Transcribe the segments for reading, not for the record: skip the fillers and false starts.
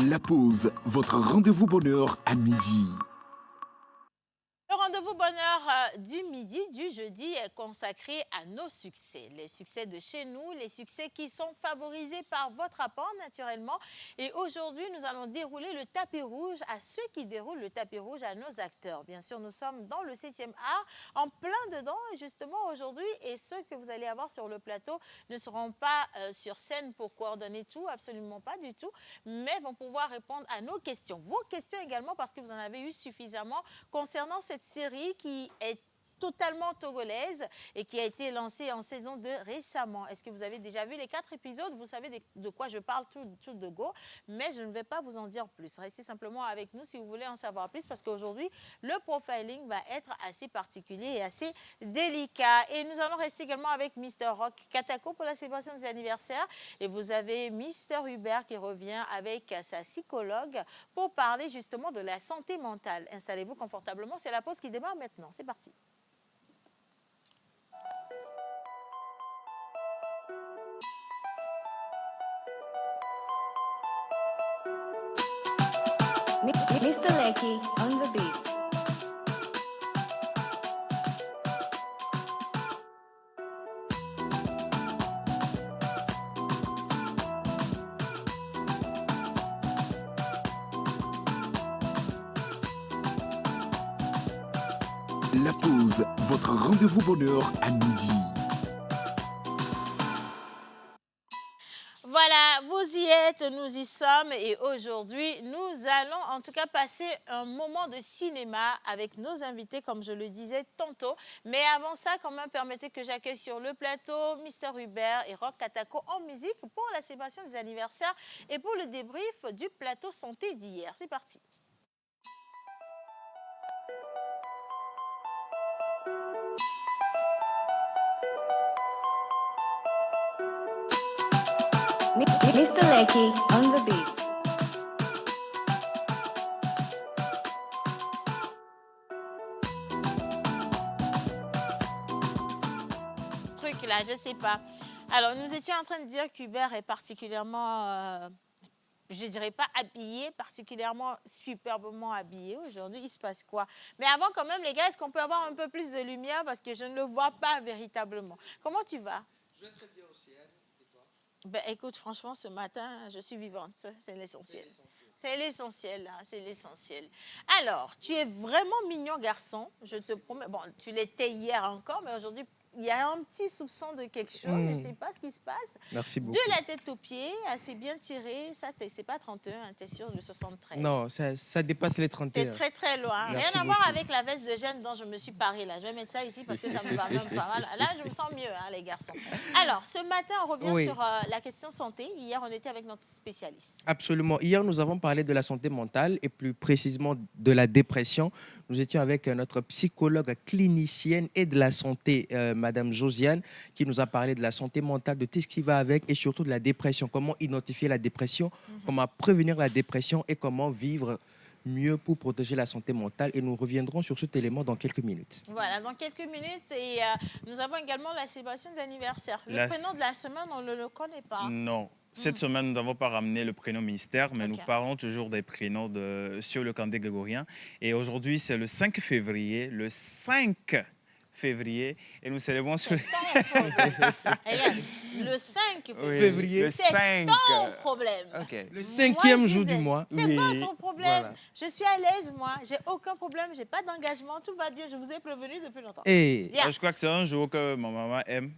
La pause, votre rendez-vous bonheur à midi. Le rendez-vous bonheur du midi, du jeudi, est consacré à nos succès. Les succès de chez nous, les succès qui sont favorisés par votre apport naturellement. Et aujourd'hui, nous allons dérouler le tapis rouge à ceux qui déroulent le tapis rouge à nos acteurs. Bien sûr, nous sommes dans le 7e art, en plein dedans, justement, aujourd'hui. Et ceux que vous allez avoir sur le plateau ne seront pas sur scène pour coordonner tout, absolument pas du tout, mais vont pouvoir répondre à nos questions. Vos questions également, parce que vous en avez eu suffisamment concernant cette série qui est totalement togolaise et qui a été lancée en saison 2 récemment. Est-ce que vous avez déjà vu les 4 épisodes? Vous savez de quoi je parle tout de go, mais je ne vais pas vous en dire plus. Restez simplement avec nous si vous voulez en savoir plus, parce qu'aujourd'hui, le profiling va être assez particulier et assez délicat. Et nous allons rester également avec Mr. Rock Katako pour la célébration des anniversaires. Et vous avez Mr. Hubert qui revient avec sa psychologue pour parler justement de la santé mentale. Installez-vous confortablement, c'est la pause qui démarre maintenant. C'est parti. Mr. Lecky on the beat. La pause, votre rendez-vous bonheur à midi. Voilà, vous y êtes, nous y sommes et aujourd'hui, nous allons en tout cas passer un moment de cinéma avec nos invités, comme je le disais tantôt. Mais avant ça, quand même, permettez que j'accueille sur le plateau Mr. Hubert et Rock Katako en musique pour la célébration des anniversaires et pour le débrief du plateau santé d'hier. C'est parti. Mr. Lecky on the beat. Truc là, je sais pas. Alors, nous étions en train de dire qu'Hubert est particulièrement, je dirais pas habillé, particulièrement superbement habillé aujourd'hui. Il se passe quoi? Mais avant, quand même, les gars, est-ce qu'on peut avoir un peu plus de lumière parce que je ne le vois pas véritablement. Comment tu vas? Je vais très bien aussi, Anne. Et toi? Ben, écoute, franchement, ce matin, je suis vivante. C'est l'essentiel. C'est l'essentiel, là, c'est l'essentiel. Alors, tu es vraiment mignon garçon, je te promets. Bon, tu l'étais hier encore, mais aujourd'hui, il y a un petit soupçon de quelque chose. Je ne sais pas ce qui se passe. Merci beaucoup. De la tête aux pieds, assez bien tiré. Ça, c'est pas 31, hein, tu es sûr, le 73. Non, ça dépasse les Tu 31. es très, très loin. Merci Rien à voir beaucoup. avec la veste de gêne dont je me suis parée, là. Je vais mettre ça ici parce que ça me va même pas mal. Là, je me sens mieux, hein, les garçons. Alors, ce matin, on revient Oui. sur la question santé. Hier, on était avec notre spécialiste. Absolument. Hier, nous avons parlé de la santé mentale et plus précisément de la dépression. Nous étions avec notre psychologue clinicienne et de la santé, Madame Josiane, qui nous a parlé de la santé mentale, de tout ce qui va avec et surtout de la dépression. Comment identifier la dépression, comment prévenir la dépression et comment vivre mieux pour protéger la santé mentale. Et nous reviendrons sur cet élément dans quelques minutes. Voilà, dans quelques minutes. Et nous avons également la célébration des anniversaires. Le La- prénom de la semaine, on ne le connaît pas. Non. Cette semaine, nous n'avons pas ramené le prénom ministère, mais Ok. nous parlons toujours des prénoms sur le calendrier grégorien. Et aujourd'hui, c'est le 5 février. Le 5 février. Et nous célébrons sur... C'est ton problème. Regarde, le 5 février. Février. Le C'est 5. ton problème. OK. Le cinquième Moi, je jour disais, du mois. C'est Oui. votre problème. Voilà. Je suis à l'aise, moi. J'ai aucun problème. J'ai pas d'engagement. Tout va bien. Je vous ai prévenu depuis longtemps. Et Bien. Je crois que c'est un jour que ma maman aime.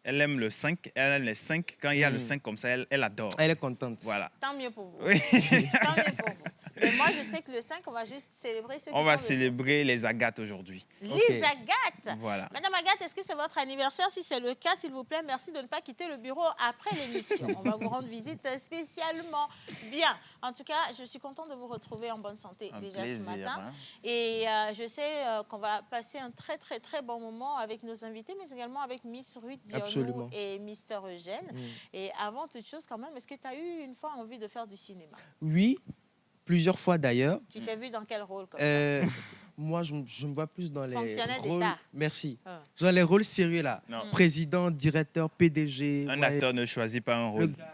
Elle aime le 5. Elle aime les 5. Quand il y a le Mm. 5 comme ça, elle adore. elle est contente. Voilà. Tant mieux pour vous. Oui. Tant mieux pour vous. Mais moi, je sais que le 5, on va juste célébrer ceux qui On va sont célébrer les agates aujourd'hui. les Ok. Agates. Voilà. Madame Agathe, est-ce que c'est votre anniversaire? Si c'est le cas, s'il vous plaît, merci de ne pas quitter le bureau après l'émission. On va vous rendre visite spécialement. Bien. En tout cas, je suis contente de vous retrouver en bonne santé Un déjà plaisir. ce matin. Hein. Et je sais qu'on va passer un très, très, très bon moment avec nos invités, mais également avec Miss Ruth Dionou Absolument. et Mister Eugène. Mm. Et avant toute chose, quand même, est-ce que tu as eu une fois envie de faire du cinéma? Oui, plusieurs fois d'ailleurs. Tu t'es vu dans quel rôle comme ça? Euh, Moi, je me vois plus dans les Fonctionnaire rôles. d'État. Merci. Ah. Dans les rôles sérieux là. Non. Président, directeur, PDG. Un ouais. acteur ne choisit pas un Le rôle. gars-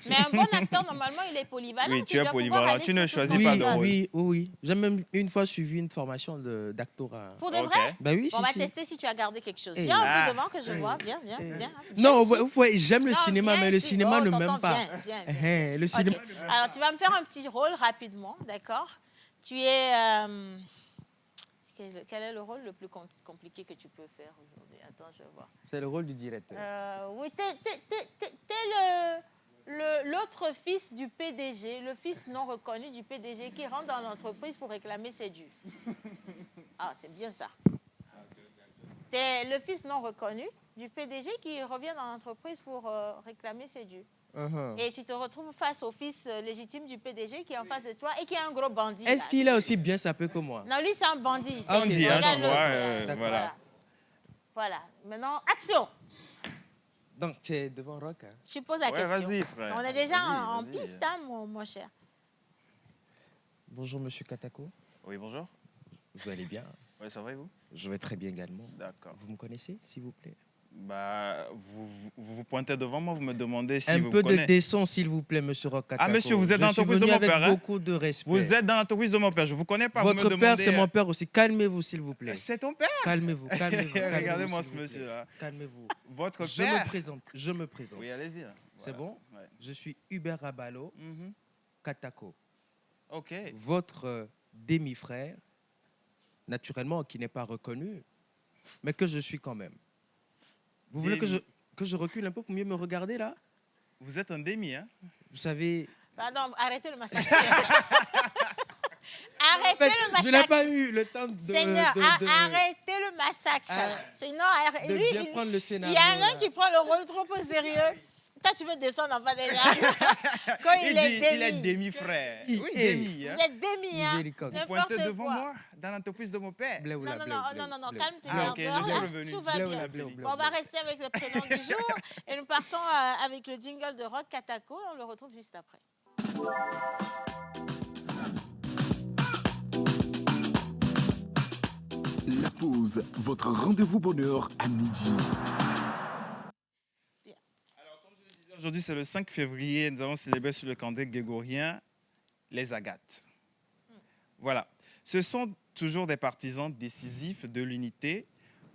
Mais un bon acteur, normalement, il est polyvalent. Oui, tu es dois pouvoir polyvalent. aller Tu ne sur tout ce choisis qu'on pas te de donne. rôle. Oui. J'ai même une fois suivi une formation d'actorat. Pour de Ok. vrai? Ben oui, Bon, on va si. tester si tu as gardé quelque chose. Eh. Viens un Ah. peu devant que je vois. Viens. Non, ici. j'aime le Non, cinéma, viens mais le ici. cinéma Oh, ne tonton, m'aime pas. viens. Le Ok. cinéma. Alors, tu vas me faire un petit rôle rapidement, d'accord? Tu es... quel est le rôle le plus compliqué que tu peux faire aujourd'hui? Attends, je vais voir. C'est le rôle du directeur. Oui, t'es l'autre fils du PDG, le fils non reconnu du PDG qui rentre dans l'entreprise pour réclamer ses dus. Ah, c'est bien ça. T'es le fils non reconnu du PDG qui revient dans l'entreprise pour réclamer ses dus. Et tu te retrouves face au fils légitime du PDG qui est en face de toi et qui est un gros bandit. Est-ce là. qu'il est aussi bien sapé que moi? Non, lui, c'est un bandit. Ah, ok. Tu Hein, regardes tu l'autre, vois, c'est- voilà. Voilà. Maintenant, action. Donc, tu es devant Rock. Hein? Tu poses la Ouais, question. vas-y, frère. On est déjà en Vas-y. piste, hein, mon cher. Bonjour, monsieur Katako. Oui, bonjour. Vous allez bien? Oui, ça va et vous? Je vais très bien également. D'accord. Vous me connaissez, s'il vous plaît? Bah, vous pointez devant moi, vous me demandez si Un vous peu connaissez. de décence, s'il vous plaît, monsieur Rock Katako. Ah, monsieur, vous êtes dans Je suis l'entreprise de venu mon avec père, hein? beaucoup de respect. Vous êtes dans l'entreprise de mon père, je vous connais pas. vous me Votre père, demandez, c'est mon père aussi. Calmez-vous, s'il vous plaît. C'est ton père? Calmez-vous. Regardez-moi ce s'il vous monsieur plaît. là. Calmez-vous. Votre Je père? me présente. Oui, allez-y. là. C'est Voilà. bon? Ouais. Je suis Hubert Rabalo Mhm. Katako, Ok. votre demi-frère, naturellement, qui n'est pas reconnu, mais que je suis quand même. Vous voulez que je recule un peu pour mieux me regarder là? Vous êtes un demi, hein? Vous savez, Pardon, arrêtez le massacre. en Arrêtez fait, le je massacre. n'ai pas eu le temps Seigneur, arrêtez le massacre. Ah, Sinon, de lui, bien prendre le il scénario. y en a un là. qui prend le rôle trop au sérieux. Toi, tu veux descendre en bas déjà. Quand il est Il est demi. demi-frère. Il Oui, est. demi. Hein? Vous êtes demi, hein. Miséricorde. Vous N'importe pointez devant quoi. moi, dans l'entreprise de mon père. Bleu ou la Non, bleu, bleu, bleu. calme tes Ah, ok, ardeurs, je suis là. revenu. Tout va Bleu ou bien. la bleu, bleu, Bon, on va bleu. rester avec le prénom du jour et nous partons avec le jingle de Rock Katako et on le retrouve juste après. La pause, votre rendez-vous bonheur à midi. Aujourd'hui, c'est le 5 février. Nous allons célébrer sur le calendrier grégorien les agates. Voilà. Ce sont toujours des partisans décisifs de l'unité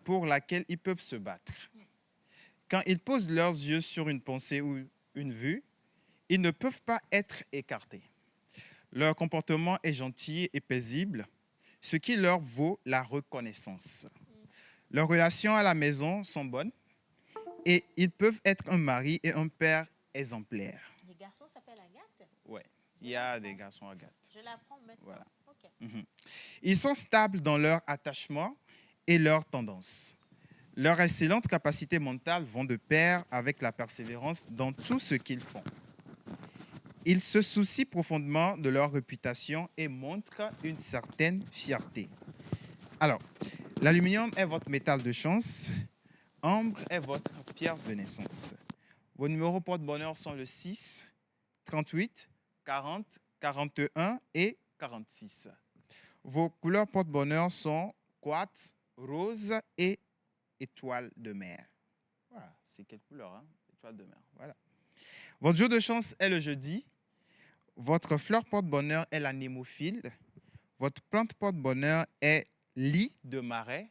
pour laquelle ils peuvent se battre. Quand ils posent leurs yeux sur une pensée ou une vue, ils ne peuvent pas être écartés. Leur comportement est gentil et paisible, ce qui leur vaut la reconnaissance. Leurs relations à la maison sont bonnes et ils peuvent être un mari et un père exemplaires. Les garçons s'appellent Agathe. Ouais, il y a des garçons agates. Je l'apprends maintenant. Voilà. Ok. Mhm. Ils sont stables dans leur attachement et leurs tendances. Leurs excellentes capacités mentales vont de pair avec la persévérance dans tout ce qu'ils font. Ils se soucient profondément de leur réputation et montrent une certaine fierté. Alors, l'aluminium est votre métal de chance, ambre est votre pierre de naissance. Vos numéros porte-bonheur sont le 6, 38, 40, 41 et 46. Vos couleurs porte-bonheur sont quartz, rose et étoile de mer. Voilà, c'est quelle couleur, hein? Étoile de mer, voilà. Votre jour de chance est le jeudi. Votre fleur porte-bonheur est la némophile. Votre plante porte-bonheur est lit de marais.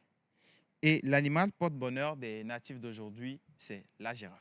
Et l'animal porte-bonheur des natifs d'aujourd'hui, c'est la girafe.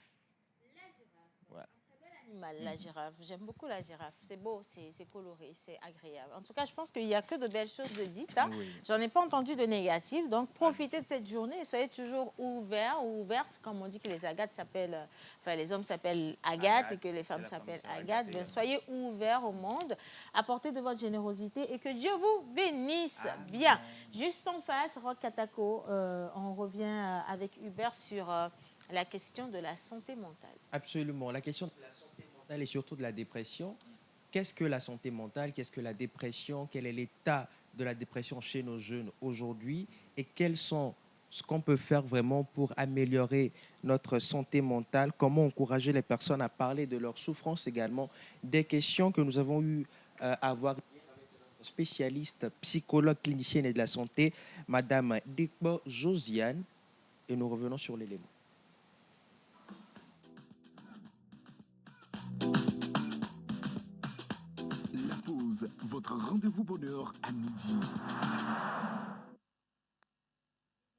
La girafe, j'aime beaucoup la girafe. C'est beau, c'est coloré, c'est agréable. En tout cas, je pense qu'il n'y a que de belles choses de dites. Hein. Oui. J'en ai pas entendu de négatif. Donc, profitez de cette journée et soyez toujours ouverts ou ouvertes. Comme on dit que les agates s'appellent, enfin, les hommes s'appellent Agathe et que les femmes s'appellent Agathe. Bien, soyez ouverts au monde. Apportez de votre générosité et que Dieu vous bénisse. Bien. Juste en face, Rock Katako, on revient avec Hubert sur la question de la santé mentale. Absolument. La question de la santé mentale et surtout de la dépression. Qu'est-ce que la santé mentale? Qu'est-ce que la dépression? Quel est l'état de la dépression chez nos jeunes aujourd'hui? Et quels sont ce qu'on peut faire vraiment pour améliorer notre santé mentale? Comment encourager les personnes à parler de leurs souffrances également? Des questions que nous avons eu à voir avec notre spécialiste, psychologue, clinicienne et de la santé, Madame Dekbo Josiane. Et nous revenons sur l'élément. La pause, votre rendez-vous bonheur à midi.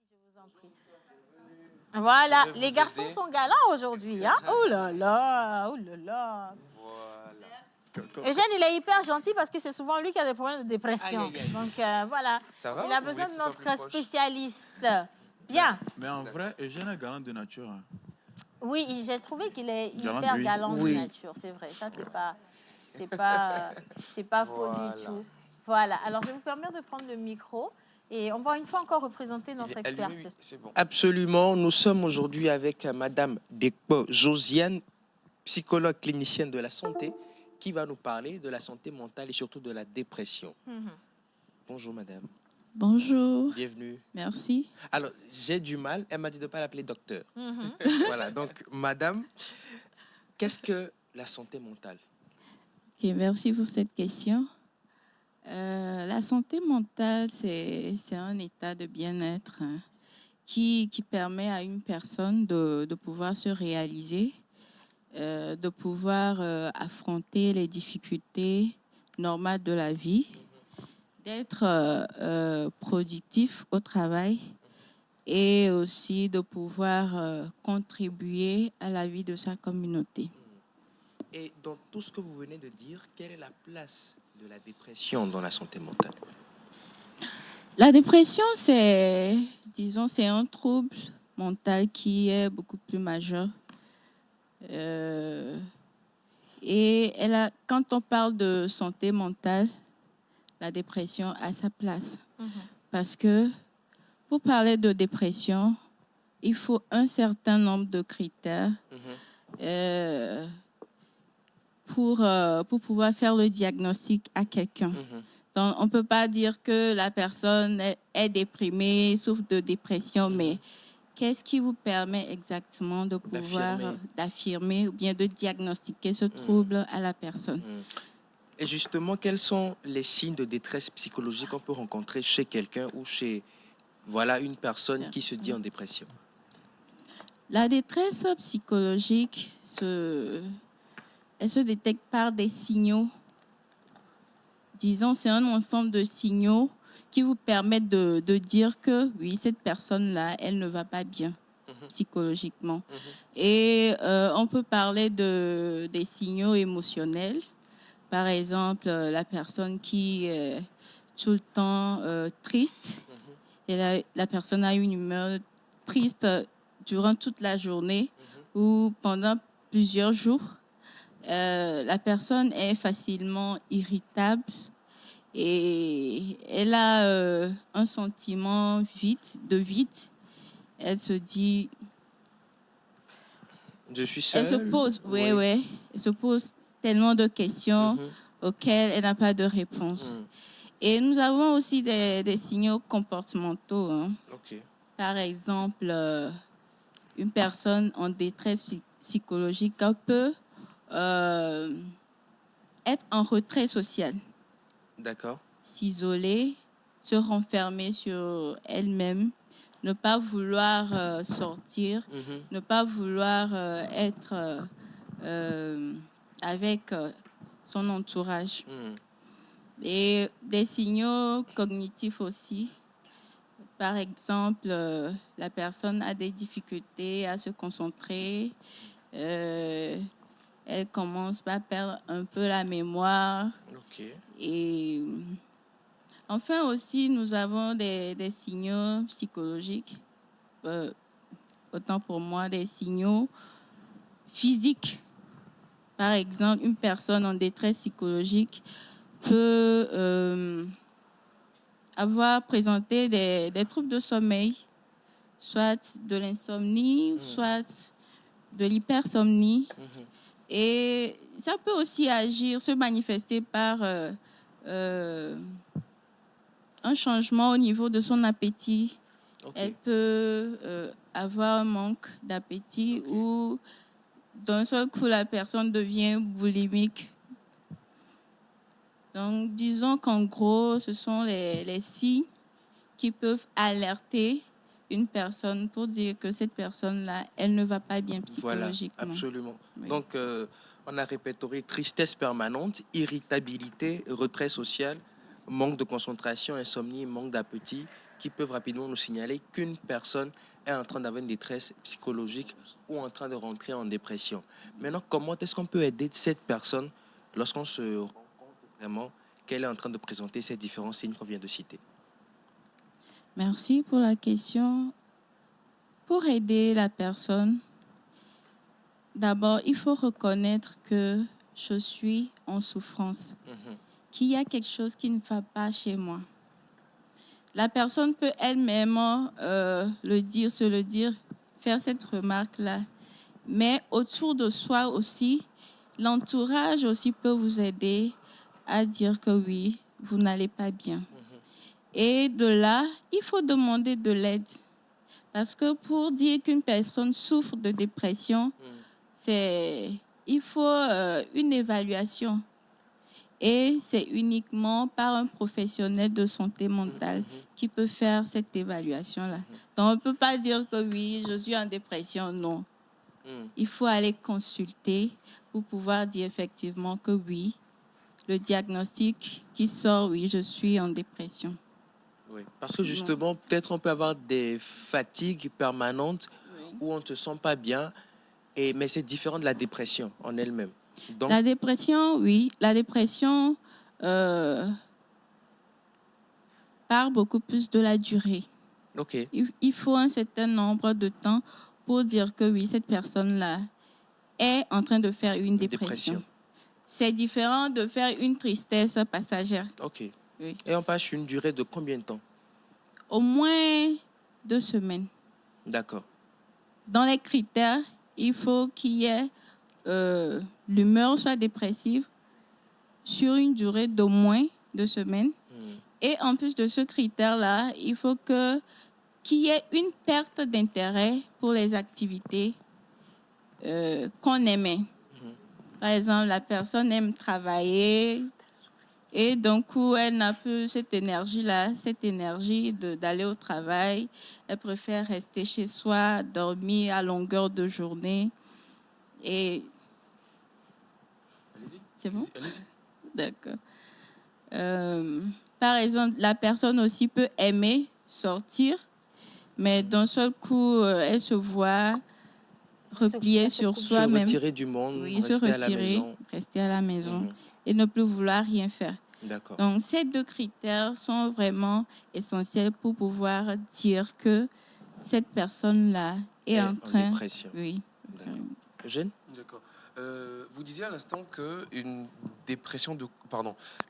Je vous en prie. Voilà, les garçons sont galants aujourd'hui. Hein? Oh là là, oh là là. Eugène, il est hyper gentil parce que c'est souvent lui qui a des problèmes de dépression. Aïe, aïe, aïe. Donc voilà, Ça va? il a Vous besoin voulez de que ce soit plus notre proche? spécialiste. Bien. Mais en vrai, Eugène est galant de nature. Hein. Oui, j'ai trouvé qu'il est Galant, hyper oui. galant Oui. de nature, c'est vrai. Ça, c'est pas faux Voilà. du tout. Voilà. Alors, je vais vous permettre de prendre le micro et on va une fois encore représenter notre experte. C'est bon. Absolument. Nous sommes aujourd'hui avec Madame Dekbo Josiane, psychologue clinicienne de la santé, qui va nous parler de la santé mentale et surtout de la dépression. Mhm. Bonjour Madame, Bonjour, bienvenue. merci. Alors, j'ai du mal, elle m'a dit de ne pas l'appeler docteur. Mhm. Voilà, donc Madame, qu'est-ce que la santé mentale? Ok, merci pour cette question. La santé mentale, c'est un état de bien-être hein, qui permet à une personne de pouvoir se réaliser, de pouvoir affronter les difficultés normales de la vie, d'être productif au travail et aussi de pouvoir contribuer à la vie de sa communauté. Et dans tout ce que vous venez de dire, quelle est la place de la dépression dans la santé mentale? La dépression, c'est un trouble mental qui est beaucoup plus majeur. Et quand on parle de santé mentale, la dépression a sa place. Mhm. Parce que pour parler de dépression, il faut un certain nombre de critères pour pouvoir faire le diagnostic à quelqu'un. Donc, on ne peut pas dire que la personne est déprimée, souffre de dépression, mais qu'est-ce qui vous permet exactement de pouvoir d'affirmer ou bien de diagnostiquer ce trouble à la personne? Et justement, quels sont les signes de détresse psychologique qu'on peut rencontrer chez quelqu'un ou chez une personne qui se dit en dépression? La détresse psychologique, elle se détecte par des signaux. Disons, c'est un ensemble de signaux qui vous permettent de dire que oui, cette personne-là, elle ne va pas bien psychologiquement. Et on peut parler des signaux émotionnels. Par exemple, la personne qui est tout le temps triste, et la personne a une humeur triste durant toute la journée ou pendant plusieurs jours. La personne est facilement irritable et elle a un sentiment de vide. Elle se dit... Je suis seule. Elle se pose tellement de questions auxquelles elle n'a pas de réponse. Et nous avons aussi des signaux comportementaux. Hein. Par exemple, une personne en détresse psychologique peut être en retrait social. D'accord. S'isoler, se renfermer sur elle-même, ne pas vouloir sortir, ne pas vouloir être avec son entourage. Et des signaux cognitifs aussi. Par exemple, la personne a des difficultés à se concentrer. Elle commence à perdre un peu la mémoire. Et enfin aussi, nous avons des signaux psychologiques. Autant pour moi, des signaux physiques. Par exemple, une personne en détresse psychologique peut avoir présenté des troubles de sommeil, soit de l'insomnie, soit de l'hypersomnie. Et ça peut aussi se manifester par un changement au niveau de son appétit. Elle peut avoir un manque d'appétit ou d'un seul coup, la personne devient boulimique. Donc, disons qu'en gros, ce sont les signes qui peuvent alerter une personne pour dire que cette personne-là, elle ne va pas bien Voilà, psychologiquement. absolument. Oui. Donc, on a répertorié tristesse permanente, irritabilité, retrait social, manque de concentration, insomnie, manque d'appétit, qui peuvent rapidement nous signaler qu'une personne est en train d'avoir une détresse psychologique ou en train de rentrer en dépression. Maintenant, comment est-ce qu'on peut aider cette personne lorsqu'on se rend compte vraiment qu'elle est en train de présenter ces différents signes qu'on vient de citer? Merci pour la question. Pour aider la personne, d'abord, il faut reconnaître que je suis en souffrance, Mhm. qu'il y a quelque chose qui ne va pas chez moi. La personne peut elle-même se le dire, faire cette remarque-là. Mais autour de soi aussi, l'entourage aussi peut vous aider à dire que oui, vous n'allez pas bien. Et de là, il faut demander de l'aide. Parce que pour dire qu'une personne souffre de dépression, il faut une évaluation. Et c'est uniquement par un professionnel de santé mentale qui peut faire cette évaluation-là. Donc, on ne peut pas dire que oui, je suis en dépression, non. Il faut aller consulter pour pouvoir dire effectivement que oui, le diagnostic qui sort, oui, je suis en dépression. Oui, parce que justement, peut-être on peut avoir des fatigues permanentes où on ne se sent pas bien, mais c'est différent de la dépression en elle-même. Donc, La dépression, oui, la dépression part beaucoup plus de la durée. ok, Il faut un certain nombre de temps pour dire que oui, cette personne-là est en train de faire une dépression. C'est différent de faire une tristesse passagère. ok. Oui. Et on passe sur une durée de combien de temps? Au moins 2 semaines. D'accord. Dans les critères, il faut qu'il y ait l'humeur soit dépressive sur une durée d'au moins 2 semaines. Et en plus de ce critère-là, il faut qu'il y ait une perte d'intérêt pour les activités qu'on aimait. Par exemple, la personne aime travailler et d'un coup, elle n'a plus cette énergie-là, cette énergie d'aller au travail. Elle préfère rester chez soi, dormir à longueur de journée. Et Allez-y. c'est bon? Allez-y. D'accord. Par exemple, la personne aussi peut aimer sortir, mais d'un seul coup, elle se voit repliée sur Se soi-même. retirer du monde, Oui, rester se à la retirer, maison. rester à la maison Mhm. et ne plus vouloir rien faire. D'accord. Donc, ces 2 critères sont vraiment essentiels pour pouvoir dire que cette personne-là est en train... dépression. Oui. D'accord. Eugène? D'accord. Vous disiez à l'instant qu'une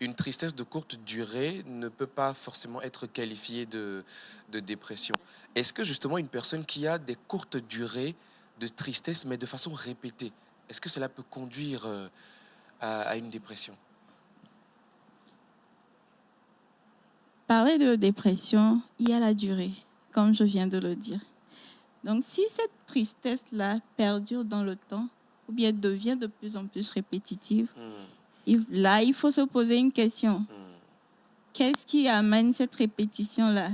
une tristesse de courte durée ne peut pas forcément être qualifiée de dépression. Est-ce que justement une personne qui a des courtes durées de tristesse, mais de façon répétée, est-ce que cela peut conduire à une dépression? Parler de dépression, il y a la durée, comme je viens de le dire. Donc, si cette tristesse-là perdure dans le temps, ou bien devient de plus en plus répétitive, là, il faut se poser une question. Qu'est-ce qui amène cette répétition-là?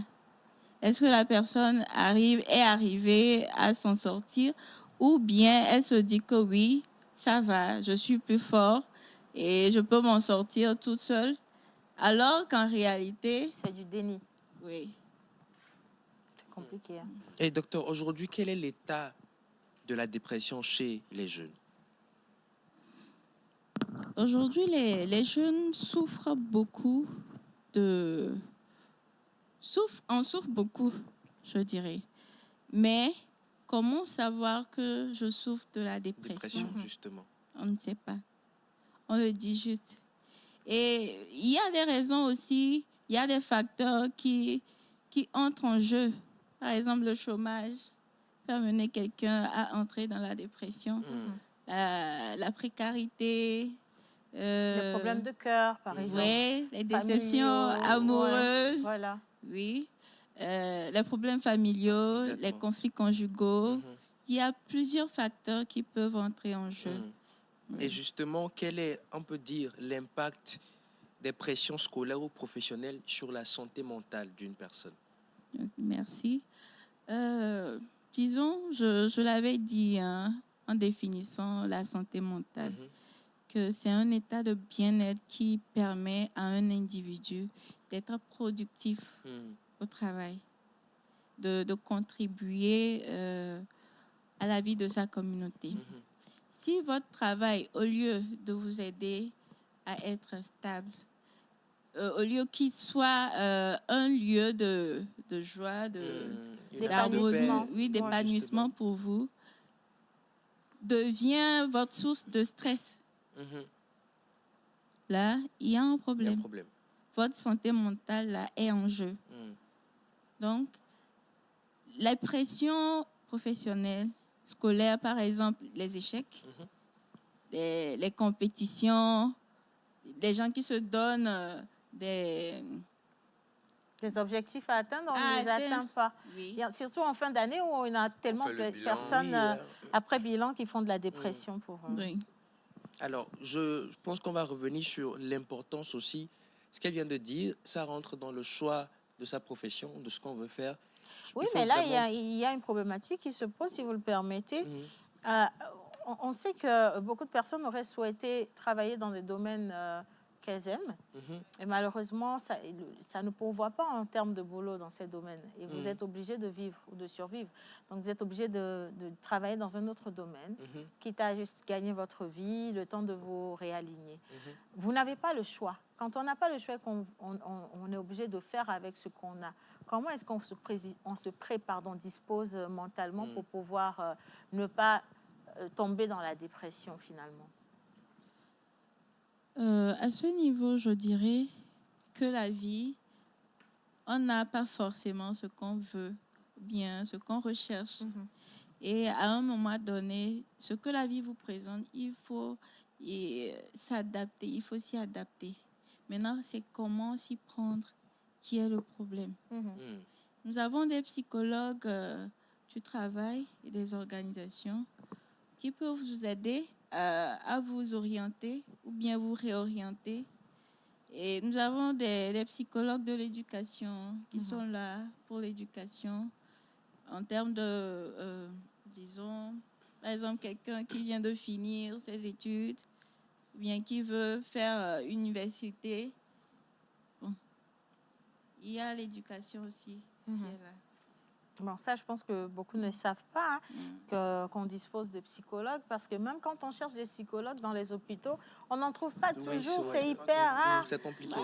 Est-ce que la personne est arrivée à s'en sortir, ou bien elle se dit que oui, ça va, je suis plus fort et je peux m'en sortir toute seule, alors qu'en réalité... C'est du déni. Oui. C'est compliqué. Hein. Et docteur, aujourd'hui, quel est l'état de la dépression chez les jeunes? Aujourd'hui, les jeunes souffrent beaucoup en souffrent beaucoup, je dirais. Mais comment savoir que je souffre de la dépression? Justement. On ne sait pas. On le dit juste. Et il y a des raisons aussi, il y a des facteurs qui entrent en jeu. Par exemple, le chômage peut amener quelqu'un à entrer dans la dépression. La précarité. Des problèmes de cœur, par exemple. Oui, les déceptions amoureuses. Ouais, voilà. Oui. Les problèmes familiaux, les conflits conjugaux. Il y a plusieurs facteurs qui peuvent entrer en jeu. Et justement, quel est, on peut dire, l'impact des pressions scolaires ou professionnelles sur la santé mentale d'une personne? Merci. Disons, je l'avais dit hein, en définissant la santé mentale, que c'est un état de bien-être qui permet à un individu d'être productif au travail, de contribuer à la vie de sa communauté. Si votre travail, au lieu de vous aider à être stable, au lieu qu'il soit un lieu de joie, D'épanouissement. oui, d'épanouissement pour vous, devient votre source de stress. Là, il y a un Il y a un problème. problème. Votre santé mentale là, est en jeu. Donc, la pression professionnelle, scolaire, par exemple, les échecs, les compétitions, les gens qui se donnent des objectifs à atteindre, on ne les atteindre. atteint pas. Oui. Et surtout en fin d'année où on a tellement fait le de bilan. personnes Oui, après bilan qui font de la dépression. Pour, Oui. Alors, je pense qu'on va revenir sur l'importance aussi. Ce qu'elle vient de dire, ça rentre dans le choix de sa profession, de ce qu'on veut faire. Oui, Il faut mais là, vraiment- il y a une problématique qui se pose, si vous le permettez. Mhm. On sait que beaucoup de personnes auraient souhaité travailler dans des domaines qu'elles aiment. Et malheureusement, ça ne pourvoit pas en termes de boulot dans ces domaines. Et vous êtes obligé de vivre ou de survivre. Donc, vous êtes obligé de travailler dans un autre domaine, quitte à juste gagner votre vie, le temps de vous réaligner. Vous n'avez pas le choix. Quand on n'a pas le choix, on est obligé de faire avec ce qu'on a. Comment est-ce qu'on dispose mentalement pour pouvoir ne pas tomber dans la dépression finalement? À ce niveau, je dirais que la vie, on n'a pas forcément ce qu'on veut, ou bien ce qu'on recherche. Et à un moment donné, ce que la vie vous présente, il faut s'adapter, il faut s'y adapter. Maintenant, c'est comment s'y prendre qui est le problème. Nous avons des psychologues du travail et des organisations qui peuvent vous aider à vous orienter ou bien vous réorienter. Et nous avons des psychologues de l'éducation qui sont là pour l'éducation en termes de, disons, par exemple, quelqu'un qui vient de finir ses études ou bien qui veut faire université. Bon. Il y a l'éducation aussi qui est là. Bon, ça, je pense que beaucoup ne savent pas qu'on dispose de psychologues, parce que même quand on cherche des psychologues dans les hôpitaux, on n'en trouve pas toujours, c'est hyper rare. C'est compliqué.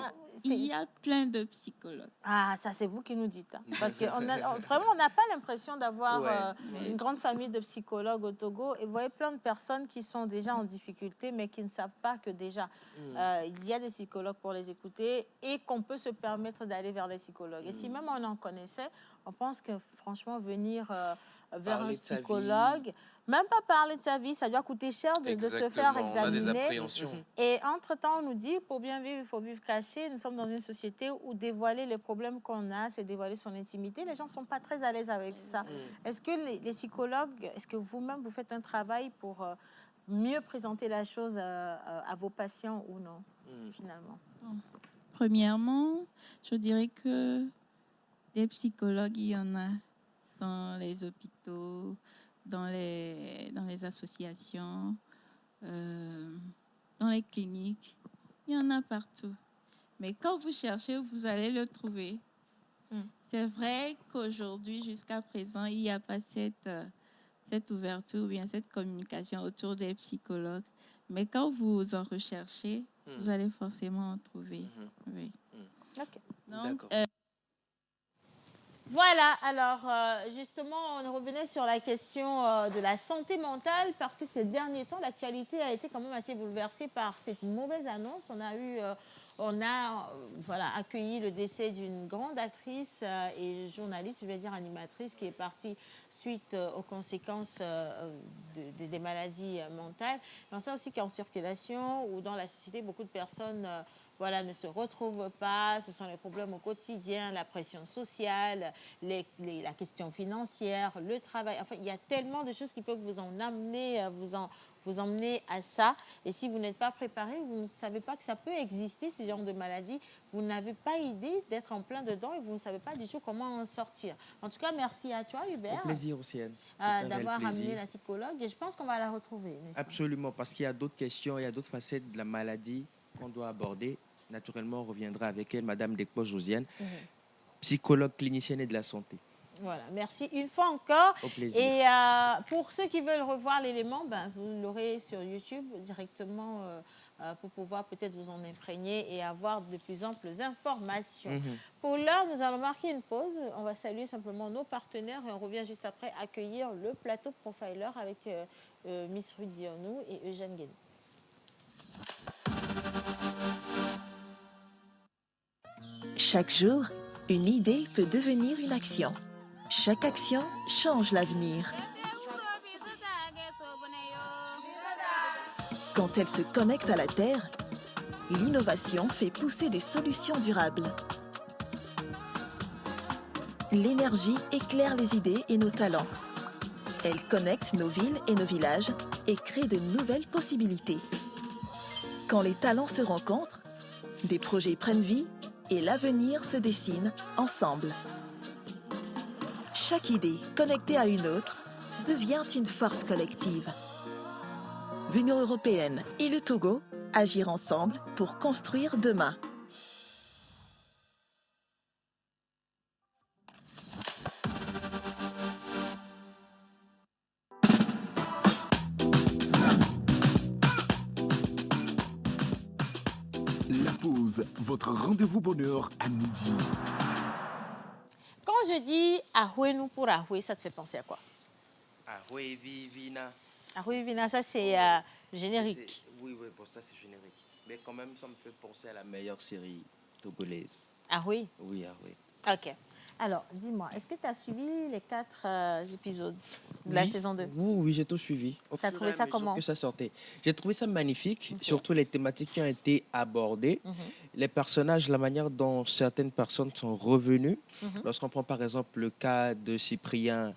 Il y a plein de psychologues. Ah, ça, c'est vous qui nous dites. Hein. Parce que vraiment, on n'a pas l'impression d'avoir une grande famille de psychologues au Togo. Et vous voyez plein de personnes qui sont déjà en difficulté, mais qui ne savent pas que déjà, il y a des psychologues pour les écouter et qu'on peut se permettre d'aller vers les psychologues. Et si même on en connaissait, on pense que franchement, venir vers un psychologue, même pas parler de sa vie, ça doit coûter cher de se faire examiner. On a des appréhensions. Et entre-temps, on nous dit, pour bien vivre, il faut vivre caché. Nous sommes dans une société où dévoiler les problèmes qu'on a, c'est dévoiler son intimité. Les gens ne sont pas très à l'aise avec ça. Est-ce que les psychologues, est-ce que vous-même, vous faites un travail pour mieux présenter la chose à vos patients ou non, finalement? Premièrement, je dirais que des psychologues, il y en a dans les hôpitaux, dans les associations, dans les cliniques. Il y en a partout. Mais quand vous cherchez, vous allez le trouver. C'est vrai qu'aujourd'hui, jusqu'à présent, il n'y a pas cette ouverture ou bien cette communication autour des psychologues. Mais quand vous en recherchez, vous allez forcément en trouver. Oui. Ok. Donc, voilà, alors justement, on revenait sur la question de la santé mentale, parce que ces derniers temps, l'actualité a été quand même assez bouleversée par cette mauvaise annonce. On a accueilli le décès d'une grande actrice et journaliste, je vais dire animatrice, qui est partie suite aux conséquences des maladies mentales. On sait aussi qu'en circulation ou dans la société, beaucoup de personnes voilà, ne se retrouvent pas. Ce sont les problèmes au quotidien, la pression sociale, la question financière, le travail. Enfin, il y a tellement de choses qui peuvent vous en amener, vous emmener à ça. Et si vous n'êtes pas préparé, vous ne savez pas que ça peut exister, ce genre de maladie. Vous n'avez pas idée d'être en plein dedans et vous ne savez pas du tout comment en sortir. En tout cas, merci à toi, Au Hubert, plaisir aussi, Anne. C'est un réel d'avoir plaisir. amené la psychologue. Et je pense qu'on va la retrouver, n'est-ce pas? Absolument, parce qu'il y a d'autres questions, il y a d'autres facettes de la maladie qu'on doit aborder. Naturellement, on reviendra avec elle, Madame Dekpo Josiane, psychologue clinicienne et de la santé. Voilà, merci une fois encore. Au plaisir. Et pour ceux qui veulent revoir l'élément, vous l'aurez sur YouTube directement pour pouvoir peut-être vous en imprégner et avoir de plus amples informations. Pour l'heure, nous allons marquer une pause. On va saluer simplement nos partenaires et on revient juste après accueillir le plateau Profiler avec Miss Ruth Dionou et Eugène Guénon. Chaque jour, une idée peut devenir une action. Chaque action change l'avenir. Quand elle se connecte à la Terre, l'innovation fait pousser des solutions durables. L'énergie éclaire les idées et nos talents. Elle connecte nos villes et nos villages et crée de nouvelles possibilités. Quand les talents se rencontrent, des projets prennent vie et l'avenir se dessine ensemble. Chaque idée connectée à une autre devient une force collective. L'Union européenne et le Togo agir ensemble pour construire demain. La pause, votre rendez-vous bonheur à midi. Quand je dis Ahoué nous pour Ahoué, ça te fait penser à quoi? Ahoué Vivina. Ahoué Vina, ça c'est générique. Oui, pour ça c'est générique. Mais quand même, ça me fait penser à la meilleure série togolaise. Ahoué? Oui, Ahoué. Ok. Alors, dis-moi, est-ce que tu as suivi les 4 épisodes de la saison 2? Oui, j'ai tout suivi. Tu as trouvé ça comment? Que ça sortait. J'ai trouvé ça magnifique, surtout les thématiques qui ont été abordées, les personnages, la manière dont certaines personnes sont revenues. Lorsqu'on prend par exemple le cas de Cyprien,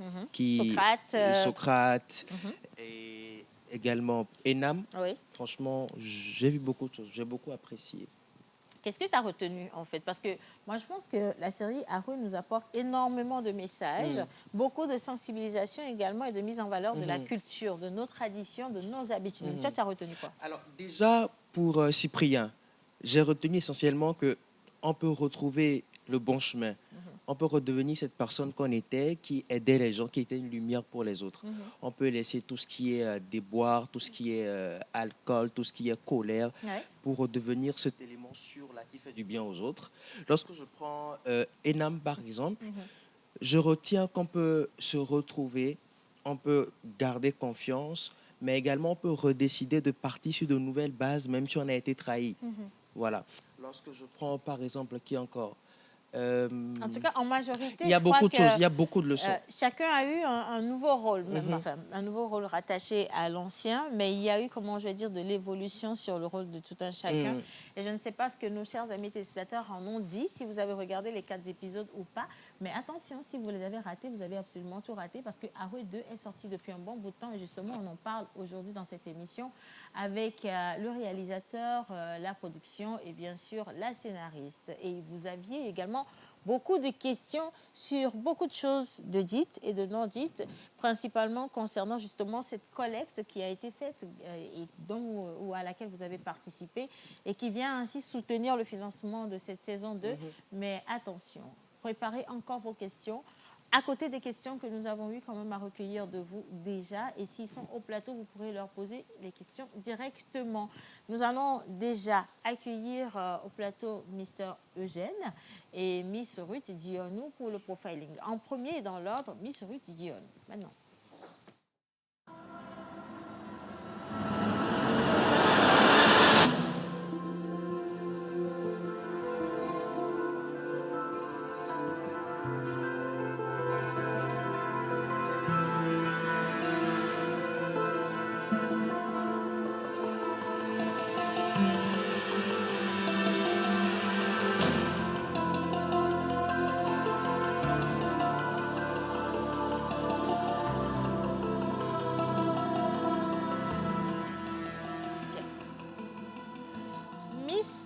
Socrate et également Enam, franchement, j'ai vu beaucoup de choses, j'ai beaucoup apprécié. Qu'est-ce que tu as retenu en fait? Parce que moi je pense que la série Ahoué nous apporte énormément de messages, beaucoup de sensibilisation également et de mise en valeur de la culture, de nos traditions, de nos habitudes. Toi, tu as retenu quoi? Alors déjà pour Cyprien, j'ai retenu essentiellement qu'on peut retrouver le bon chemin. On peut redevenir cette personne qu'on était, qui aidait les gens, qui était une lumière pour les autres. On peut laisser tout ce qui est déboire, tout ce qui est alcool, tout ce qui est colère, pour redevenir cet élément sur là qui fait du bien aux autres. Lorsque je prends Enam par exemple, je retiens qu'on peut se retrouver, on peut garder confiance, mais également on peut redécider de partir sur de nouvelles bases, même si on a été trahi. Voilà. Lorsque je prends par exemple, qui encore en tout cas, en majorité, il y a beaucoup de choses, il y a beaucoup de leçons. Chacun a eu un nouveau rôle, même, enfin, un nouveau rôle rattaché à l'ancien, mais il y a eu, comment je vais dire, de l'évolution sur le rôle de tout un chacun. Et je ne sais pas ce que nos chers amis téléspectateurs en ont dit, si vous avez regardé les 4 épisodes ou pas, mais attention, si vous les avez ratés, vous avez absolument tout raté, parce que Ahoué 2 est sorti depuis un bon bout de temps, et justement, on en parle aujourd'hui dans cette émission, avec le réalisateur, la production et bien sûr la scénariste. Et vous aviez également beaucoup de questions sur beaucoup de choses de dites et de non dites, principalement concernant justement cette collecte qui a été faite et ou à laquelle vous avez participé et qui vient ainsi soutenir le financement de cette saison 2. Mais attention, préparez encore vos questions. À côté des questions que nous avons eu quand même à recueillir de vous déjà, et s'ils sont au plateau, vous pourrez leur poser les questions directement. Nous allons déjà accueillir au plateau Mr. Eugène et Miss Ruth Dionou pour le profiling. En premier dans l'ordre, Miss Ruth Dionou. Maintenant.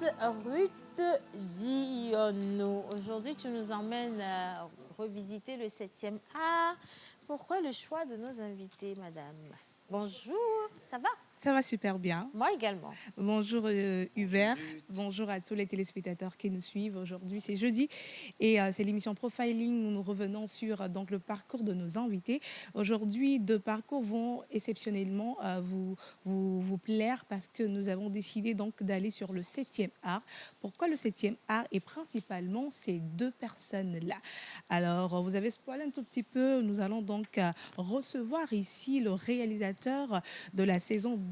Miss Ruth Dionneau. Aujourd'hui, tu nous emmènes à revisiter le 7e art. Pourquoi le choix de nos invités, madame? Bonjour, ça va? Ça va super bien. Moi également. Bonjour Hubert, bonjour à tous les téléspectateurs qui nous suivent. Aujourd'hui c'est jeudi et c'est l'émission Profiling où nous revenons sur donc, le parcours de nos invités. Aujourd'hui, deux parcours vont exceptionnellement vous plaire parce que nous avons décidé donc d'aller sur le 7e art. Pourquoi le 7e art? Et principalement ces deux personnes-là. Alors vous avez spoilé un tout petit peu, nous allons donc recevoir ici le réalisateur de la saison 2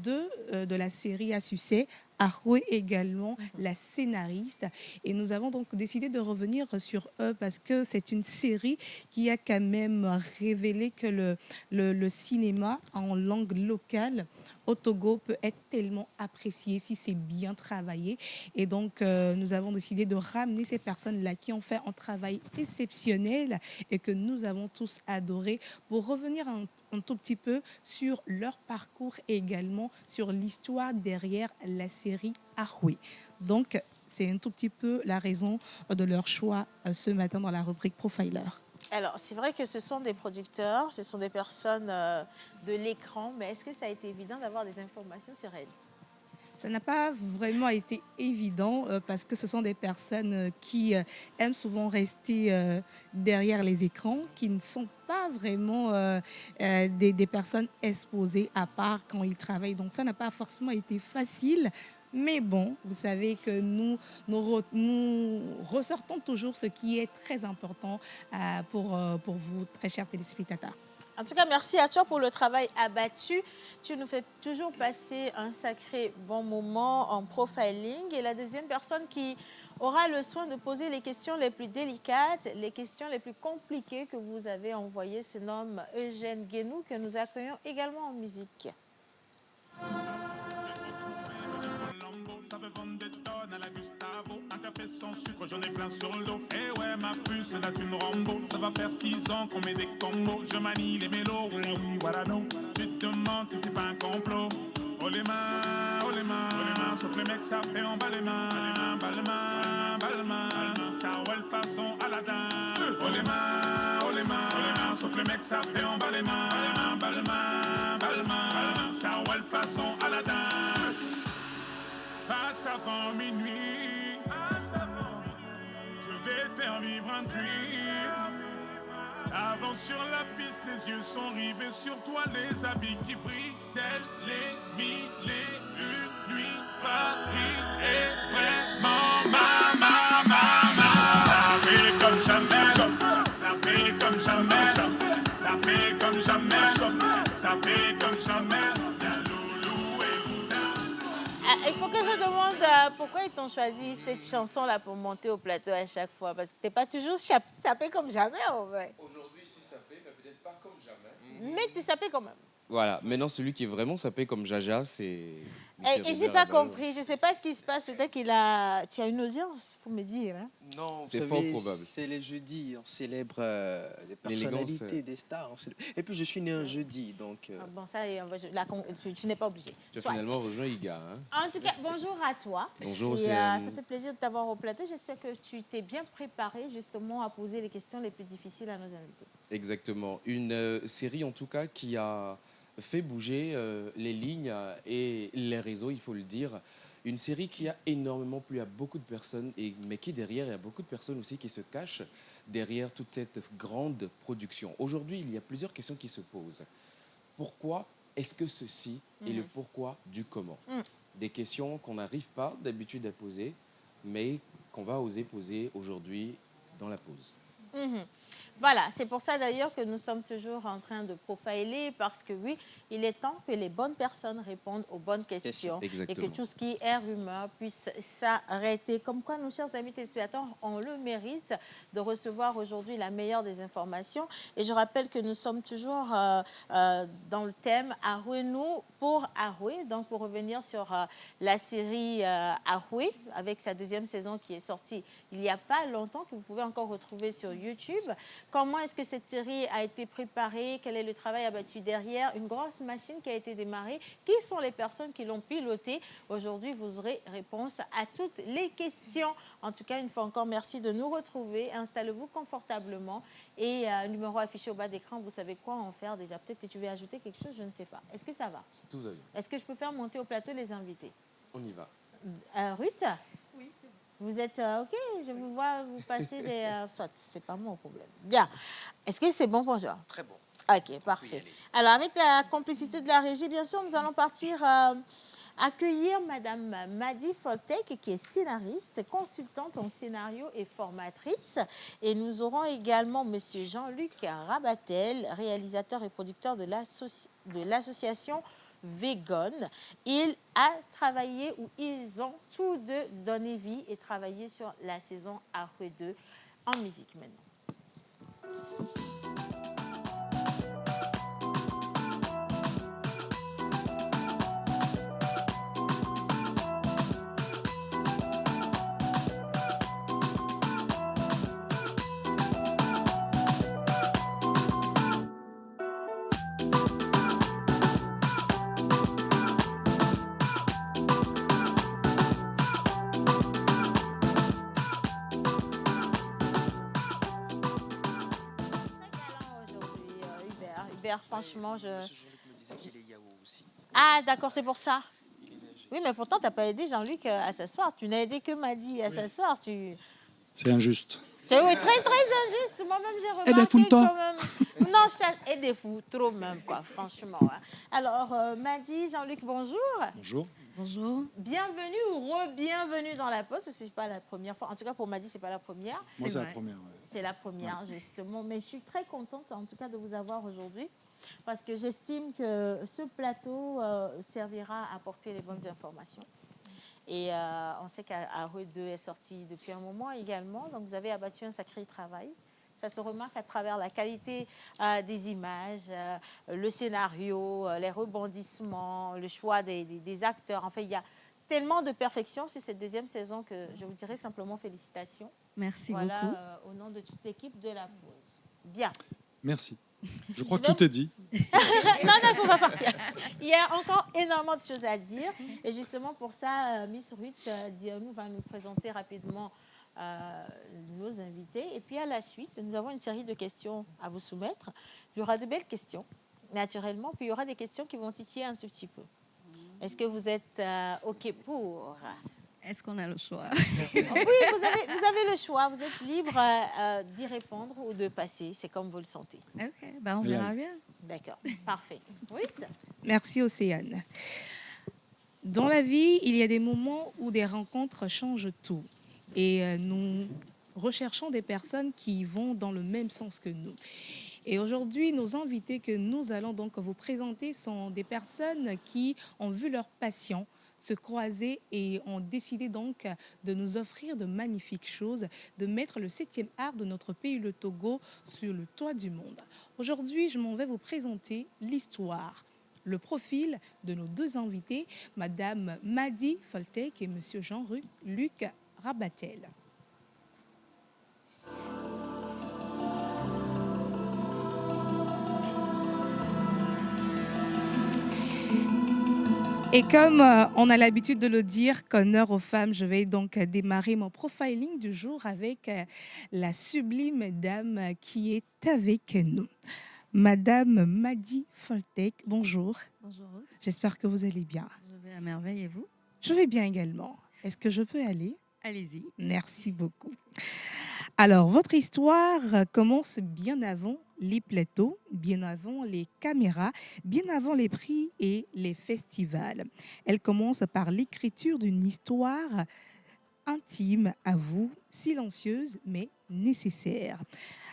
de la série à succès, Arouet également, la scénariste. Et nous avons donc décidé de revenir sur eux parce que c'est une série qui a quand même révélé que le cinéma en langue locale au Togo peut être tellement apprécié si c'est bien travaillé. Et donc, nous avons décidé de ramener ces personnes-là qui ont fait un travail exceptionnel et que nous avons tous adoré pour revenir un tout petit peu sur leur parcours et également sur l'histoire derrière la série Arouet. Donc, c'est un tout petit peu la raison de leur choix ce matin dans la rubrique Profiler. Alors, c'est vrai que ce sont des producteurs, ce sont des personnes de l'écran, mais est-ce que ça a été évident d'avoir des informations sur elles? Ça n'a pas vraiment été évident parce que ce sont des personnes qui aiment souvent rester derrière les écrans, qui ne sont pas vraiment des personnes exposées à part quand ils travaillent. Donc ça n'a pas forcément été facile. Mais bon, vous savez que nous ressortons toujours ce qui est très important pour vous, très chers téléspectateurs. En tout cas, merci à toi pour le travail abattu. Tu nous fais toujours passer un sacré bon moment en profiling. Et la deuxième personne qui aura le soin de poser les questions les plus délicates, les questions les plus compliquées que vous avez envoyées se nomme Eugène Guénou, que nous accueillons également en musique. Ça veut vendre des tonnes à la Gustavo. Un café sans sucre, j'en ai plein sur le dos. Eh ouais, ma puce, là tu me Rambo. Ça va faire 6 ans qu'on met des combos. Je manie les mélos, voilà oui, voilà non. Tu te demandes si c'est pas un complot. Oh les mains, oh les mains, oh les mains. Sauf les mecs, ça fait en bas les mains. Bas les mains, bas les mains. Ça roule façon Aladdin. Oh les mains, oh les mains, oh les mains. Sauf les mecs, ça fait en bas les mains. Bas les mains, bas les mains. Ça roule façon Aladdin. Passe avant minuit, je vais te faire vivre un dream. Avance sur la piste, les yeux sont rivés sur toi, les habits qui brillent, tels les mille et une nuits. Paris est vraiment ça fait comme jamais, ça fait comme jamais, ça fait comme jamais, ça fait comme jamais. Il faut que je demande pourquoi ils t'ont choisi cette chanson-là pour monter au plateau à chaque fois. Parce que tu n'es pas toujours sapé comme jamais, en vrai. Aujourd'hui, je suis sapé, mais peut-être pas comme jamais. Mais tu es sapé quand même. Voilà, maintenant celui qui est vraiment sapé comme Jaja, c'est... Et j'ai pas compris, je sais pas ce qui se passe, peut-être qu'il a... Tu as une audience, faut me dire. Hein? Non, c'est fort probable. C'est les jeudis, on célèbre des personnalités, des stars. Et puis je suis né un jeudi, donc... Bon, ça, tu n'es pas obligé. Tu as finalement rejoint Iga. Hein? En tout cas, bonjour à toi. Bonjour, ça fait plaisir de t'avoir au plateau. J'espère que tu t'es bien préparé justement à poser les questions les plus difficiles à nos invités. Exactement. Une série en tout cas qui a fait bouger les lignes et les réseaux, il faut le dire. Une série qui a énormément plu à beaucoup de personnes, mais qui derrière, il y a beaucoup de personnes aussi qui se cachent derrière toute cette grande production. Aujourd'hui, il y a plusieurs questions qui se posent. Pourquoi est-ce que ceci et le pourquoi du comment? Des questions qu'on n'arrive pas d'habitude à poser, mais qu'on va oser poser aujourd'hui dans la pause. Voilà, c'est pour ça d'ailleurs que nous sommes toujours en train de profiler parce que oui, il est temps que les bonnes personnes répondent aux bonnes questions et que tout ce qui est rumeur puisse s'arrêter. Comme quoi, nos chers amis téléspectateurs ont le mérite de recevoir aujourd'hui la meilleure des informations. Et je rappelle que nous sommes toujours dans le thème Arouet nous pour Arouet. Donc, pour revenir sur la série Arouet avec sa 2e saison qui est sortie il n'y a pas longtemps, que vous pouvez encore retrouver sur YouTube. Comment est-ce que cette série a été préparée? Quel est le travail abattu derrière? Une grosse machine qui a été démarrée. Qui sont les personnes qui l'ont pilotée? Aujourd'hui, vous aurez réponse à toutes les questions. En tout cas, une fois encore, merci de nous retrouver. Installez-vous confortablement. Et numéro affiché au bas d'écran, vous savez quoi en faire déjà? Peut-être que tu veux ajouter quelque chose, je ne sais pas. Est-ce que ça va? Tout va bien. Est-ce que je peux faire monter au plateau les invités? On y va. Ruth? Oui, c'est bon. Vous êtes OK, je vous vois vous passer des... soit, c'est pas mon problème. Bien. Est-ce que c'est bon pour toi? Très bon. OK, parfait. Alors, avec la complicité de la régie, bien sûr, nous allons partir accueillir Madame Madi Foltek, qui est scénariste, consultante en scénario et formatrice. Et nous aurons également Monsieur Jean-Luc Rabatel, réalisateur et producteur de l'association Vegan. Il a travaillé, ou ils ont tous deux donné vie et travaillé sur la saison Arreux 2 en musique maintenant. Franchement, Ah, d'accord, c'est pour ça. Oui, mais pourtant, tu n'as pas aidé Jean-Luc à s'asseoir. Tu n'as aidé que Madi à s'asseoir. C'est injuste. C'est oui, très, très injuste. Moi-même, j'ai remarqué fous-le-toi. quand même... Non, aidez fous trop même, quoi, franchement. Hein. Alors, Madi, Jean-Luc, bonjour. Bonjour. Bonjour. Bienvenue ou re-bienvenue dans la poste, parce que ce n'est pas la première fois. En tout cas, pour Madi, ce n'est pas la première. Moi, c'est la première. Ouais. C'est la première, justement. Mais je suis très contente, en tout cas, de vous avoir aujourd'hui. Parce que j'estime que ce plateau servira à apporter les bonnes informations. Et on sait qu'Arreux 2 est sorti depuis un moment également. Donc, vous avez abattu un sacré travail. Ça se remarque à travers la qualité des images, le scénario, les rebondissements, le choix des acteurs. Enfin, il y a tellement de perfection sur cette deuxième saison que je vous dirais simplement félicitations. Merci beaucoup. Voilà, au nom de toute l'équipe de la pause. Bien. Merci. Je crois que tout est dit. Non, il ne faut pas partir. Il y a encore énormément de choses à dire. Et justement, pour ça, Miss Ruth Dionou va nous présenter rapidement nos invités. Et puis, à la suite, nous avons une série de questions à vous soumettre. Il y aura de belles questions, naturellement. Puis, il y aura des questions qui vont titiller un tout petit peu. Est-ce que vous êtes OK pour? Est-ce qu'on a le choix? Oui, vous avez le choix. Vous êtes libre d'y répondre ou de passer. C'est comme vous le sentez. OK, ben on verra bien. D'accord, parfait. Oui. Merci, Océane. Dans la vie, il y a des moments où des rencontres changent tout. Et nous recherchons des personnes qui vont dans le même sens que nous. Et aujourd'hui, nos invités que nous allons donc vous présenter sont des personnes qui ont vu leur passion se croiser et ont décidé donc de nous offrir de magnifiques choses, de mettre le 7e art de notre pays, le Togo, sur le toit du monde. Aujourd'hui, je m'en vais vous présenter l'histoire, le profil de nos deux invités, Madame Madi Foltek et Monsieur Jean-Luc Rabatel. Et comme on a l'habitude de le dire, qu'honneur aux femmes, je vais donc démarrer mon profiling du jour avec la sublime dame qui est avec nous. Madame Madi Foltek, bonjour. Bonjour. J'espère que vous allez bien. Je vais à merveille et vous? Je vais bien également. Est-ce que je peux aller? Allez-y. Merci beaucoup. Alors, votre histoire commence bien avant les plateaux, bien avant les caméras, bien avant les prix et les festivals. Elle commence par l'écriture d'une histoire intime à vous, silencieuse mais nécessaire.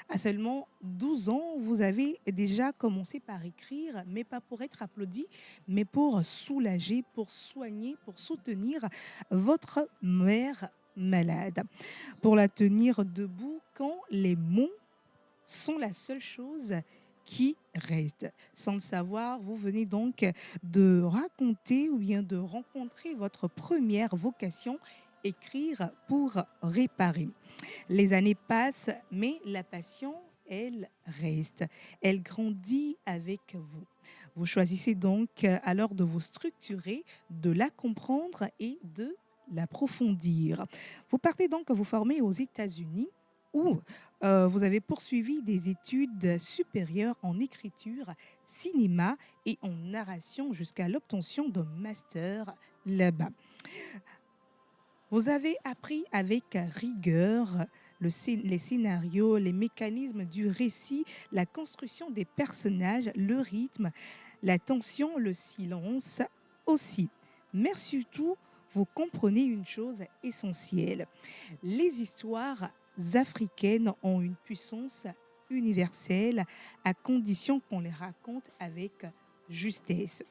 À seulement 12 ans, vous avez déjà commencé par écrire, mais pas pour être applaudi, mais pour soulager, pour soigner, pour soutenir votre mère malade, pour la tenir debout quand les mots sont la seule chose qui reste. Sans le savoir, vous venez donc de raconter ou bien de rencontrer votre première vocation, écrire pour réparer. Les années passent, mais la passion, elle reste. Elle grandit avec vous. Vous choisissez donc alors de vous structurer, de la comprendre et de l'approfondir. Vous partez donc vous former aux États-Unis où vous avez poursuivi des études supérieures en écriture, cinéma et en narration jusqu'à l'obtention d'un master là-bas. Vous avez appris avec rigueur les scénarios, les mécanismes du récit, la construction des personnages, le rythme, la tension, le silence aussi. Mais surtout, vous comprenez une chose essentielle. Les histoires africaines ont une puissance universelle à condition qu'on les raconte avec justesse.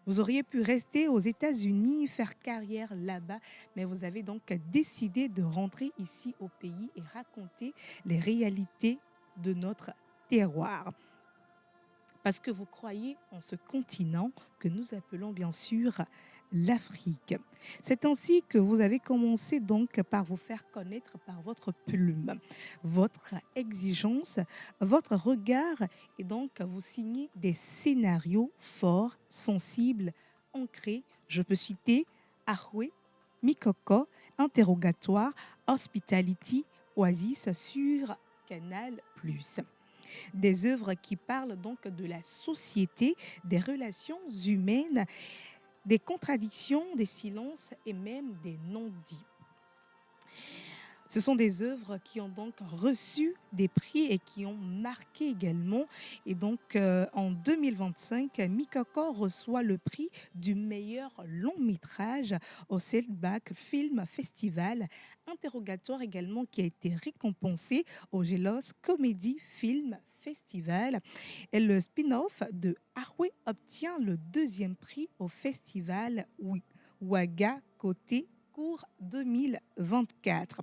Vous auriez pu rester aux États-Unis, faire carrière là-bas, mais vous avez donc décidé de rentrer ici au pays et raconter les réalités de notre terroir. Parce que vous croyez en ce continent que nous appelons bien sûr l'Afrique. C'est ainsi que vous avez commencé donc par vous faire connaître par votre plume, votre exigence, votre regard et donc vous signez des scénarios forts, sensibles, ancrés. Je peux citer Ahoué, Mikoko, Interrogatoire, Hospitality, Oasis sur Canal+. Des œuvres qui parlent donc de la société, des relations humaines, des contradictions, des silences et même des non-dits. Ce sont des œuvres qui ont donc reçu des prix et qui ont marqué également. Et donc, en 2025, Mikoko reçoit le prix du meilleur long métrage au Setback Film Festival. Interrogatoire également qui a été récompensé au Gelos Comedy Film Festival. Et le spin-off de Ahoué obtient le 2e prix au festival Ouaga Côté Cours 2024.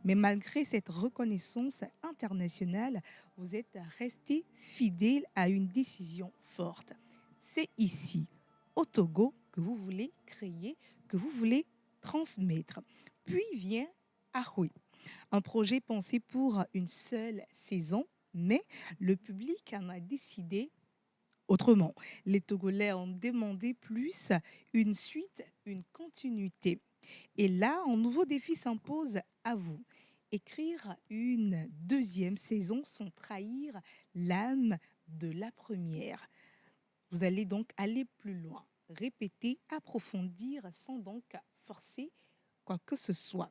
Mais malgré cette reconnaissance internationale, vous êtes resté fidèle à une décision forte. C'est ici, au Togo, que vous voulez créer, que vous voulez transmettre. Puis vient Ahoué, un projet pensé pour une seule saison, mais le public en a décidé autrement. Les Togolais ont demandé plus, une suite, une continuité. Et là, un nouveau défi s'impose à vous. Écrire une 2e saison sans trahir l'âme de la première. Vous allez donc aller plus loin, répéter, approfondir sans donc forcer quoi que ce soit.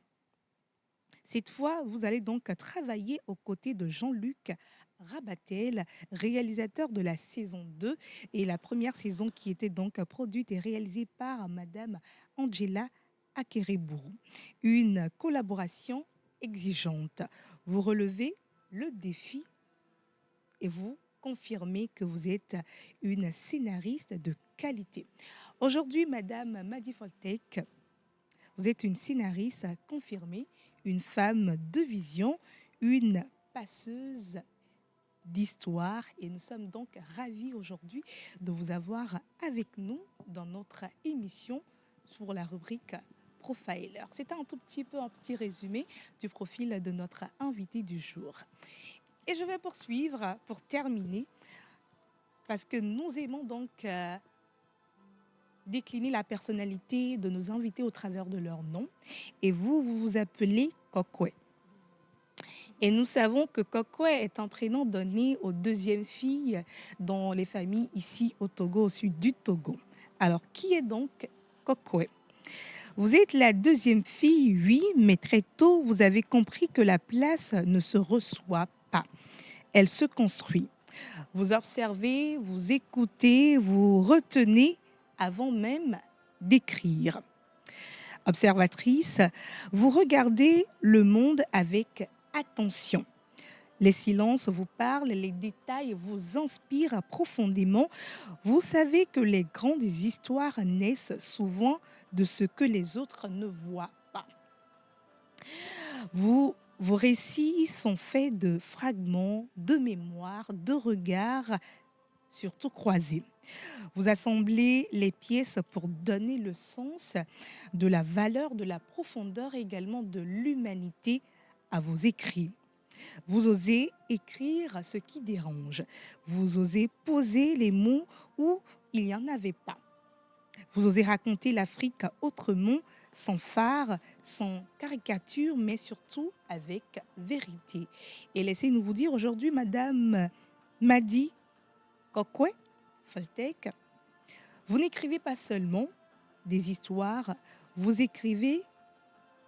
Cette fois, vous allez donc travailler aux côtés de Jean-Luc Rabatel, réalisateur de la saison 2 et la première saison qui était donc produite et réalisée par Madame Angela Akerebourou. Une collaboration exigeante. Vous relevez le défi et vous confirmez que vous êtes une scénariste de qualité. Aujourd'hui, Madame Madi Foltek, vous êtes une scénariste confirmée, une femme de vision, une passeuse d'histoire et nous sommes donc ravis aujourd'hui de vous avoir avec nous dans notre émission pour la rubrique Profiler. C'est un tout petit peu un petit résumé du profil de notre invité du jour. Et je vais poursuivre pour terminer parce que nous aimons donc décliner la personnalité de nos invités au travers de leur nom. Et vous vous appelez Kokwe. Et nous savons que Kokwe est un prénom donné aux 2e filles dans les familles ici au Togo, au sud du Togo. Alors, qui est donc Kokwe? Vous êtes la 2e fille, oui, mais très tôt, vous avez compris que la place ne se reçoit pas. Elle se construit. Vous observez, vous écoutez, vous retenez avant même d'écrire. Observatrice, vous regardez le monde avec attention. Les silences vous parlent, les détails vous inspirent profondément. Vous savez que les grandes histoires naissent souvent de ce que les autres ne voient pas. Vos récits sont faits de fragments, de mémoires, de regards surtout croisés. Vous assemblez les pièces pour donner le sens de la valeur, de la profondeur et également de l'humanité à vos écrits. Vous osez écrire ce qui dérange. Vous osez poser les mots où il n'y en avait pas. Vous osez raconter l'Afrique autrement, sans phare, sans caricature, mais surtout avec vérité. Et laissez-nous vous dire aujourd'hui, Madame Madi Kokwe Faltek, vous n'écrivez pas seulement des histoires, vous écrivez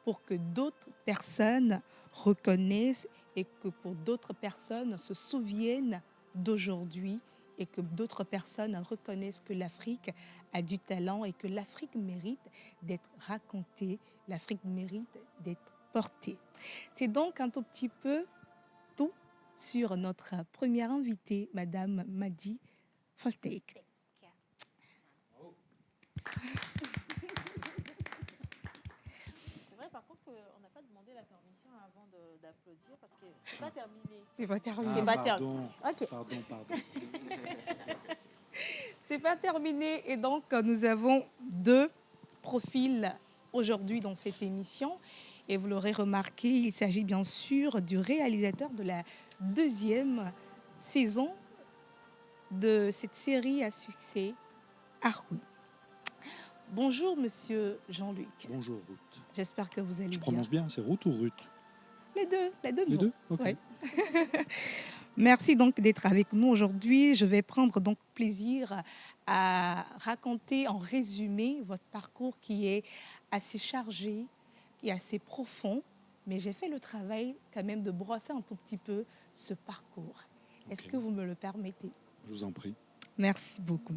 pour que d'autres personnes reconnaissent et que pour d'autres personnes se souviennent d'aujourd'hui et que d'autres personnes reconnaissent que l'Afrique a du talent et que l'Afrique mérite d'être racontée, l'Afrique mérite d'être portée. C'est donc un tout petit peu tout sur notre première invitée, Madame Madi Faltek. C'est vrai, par contre, qu'on n'a pas demandé la permission avant d'applaudir parce que c'est pas terminé. C'est pas terminé. C'est pas terminé. Ok. Pardon. C'est pas terminé et donc nous avons deux profils aujourd'hui dans cette émission et vous l'aurez remarqué, il s'agit bien sûr du réalisateur de la deuxième saison de cette série à succès, Aroui. Bonjour Monsieur Jean-Luc. Bonjour Ruth. J'espère que vous allez Je bien. prononce bien, c'est Ruth ou Ruth? Les deux Les vont. deux. Ok. Ouais. Merci donc d'être avec nous aujourd'hui. Je vais prendre donc plaisir à raconter en résumé votre parcours qui est assez chargé et assez profond, mais j'ai fait le travail quand même de brosser un tout petit peu ce parcours. Est-ce que vous me le permettez? Je vous en prie. Merci beaucoup.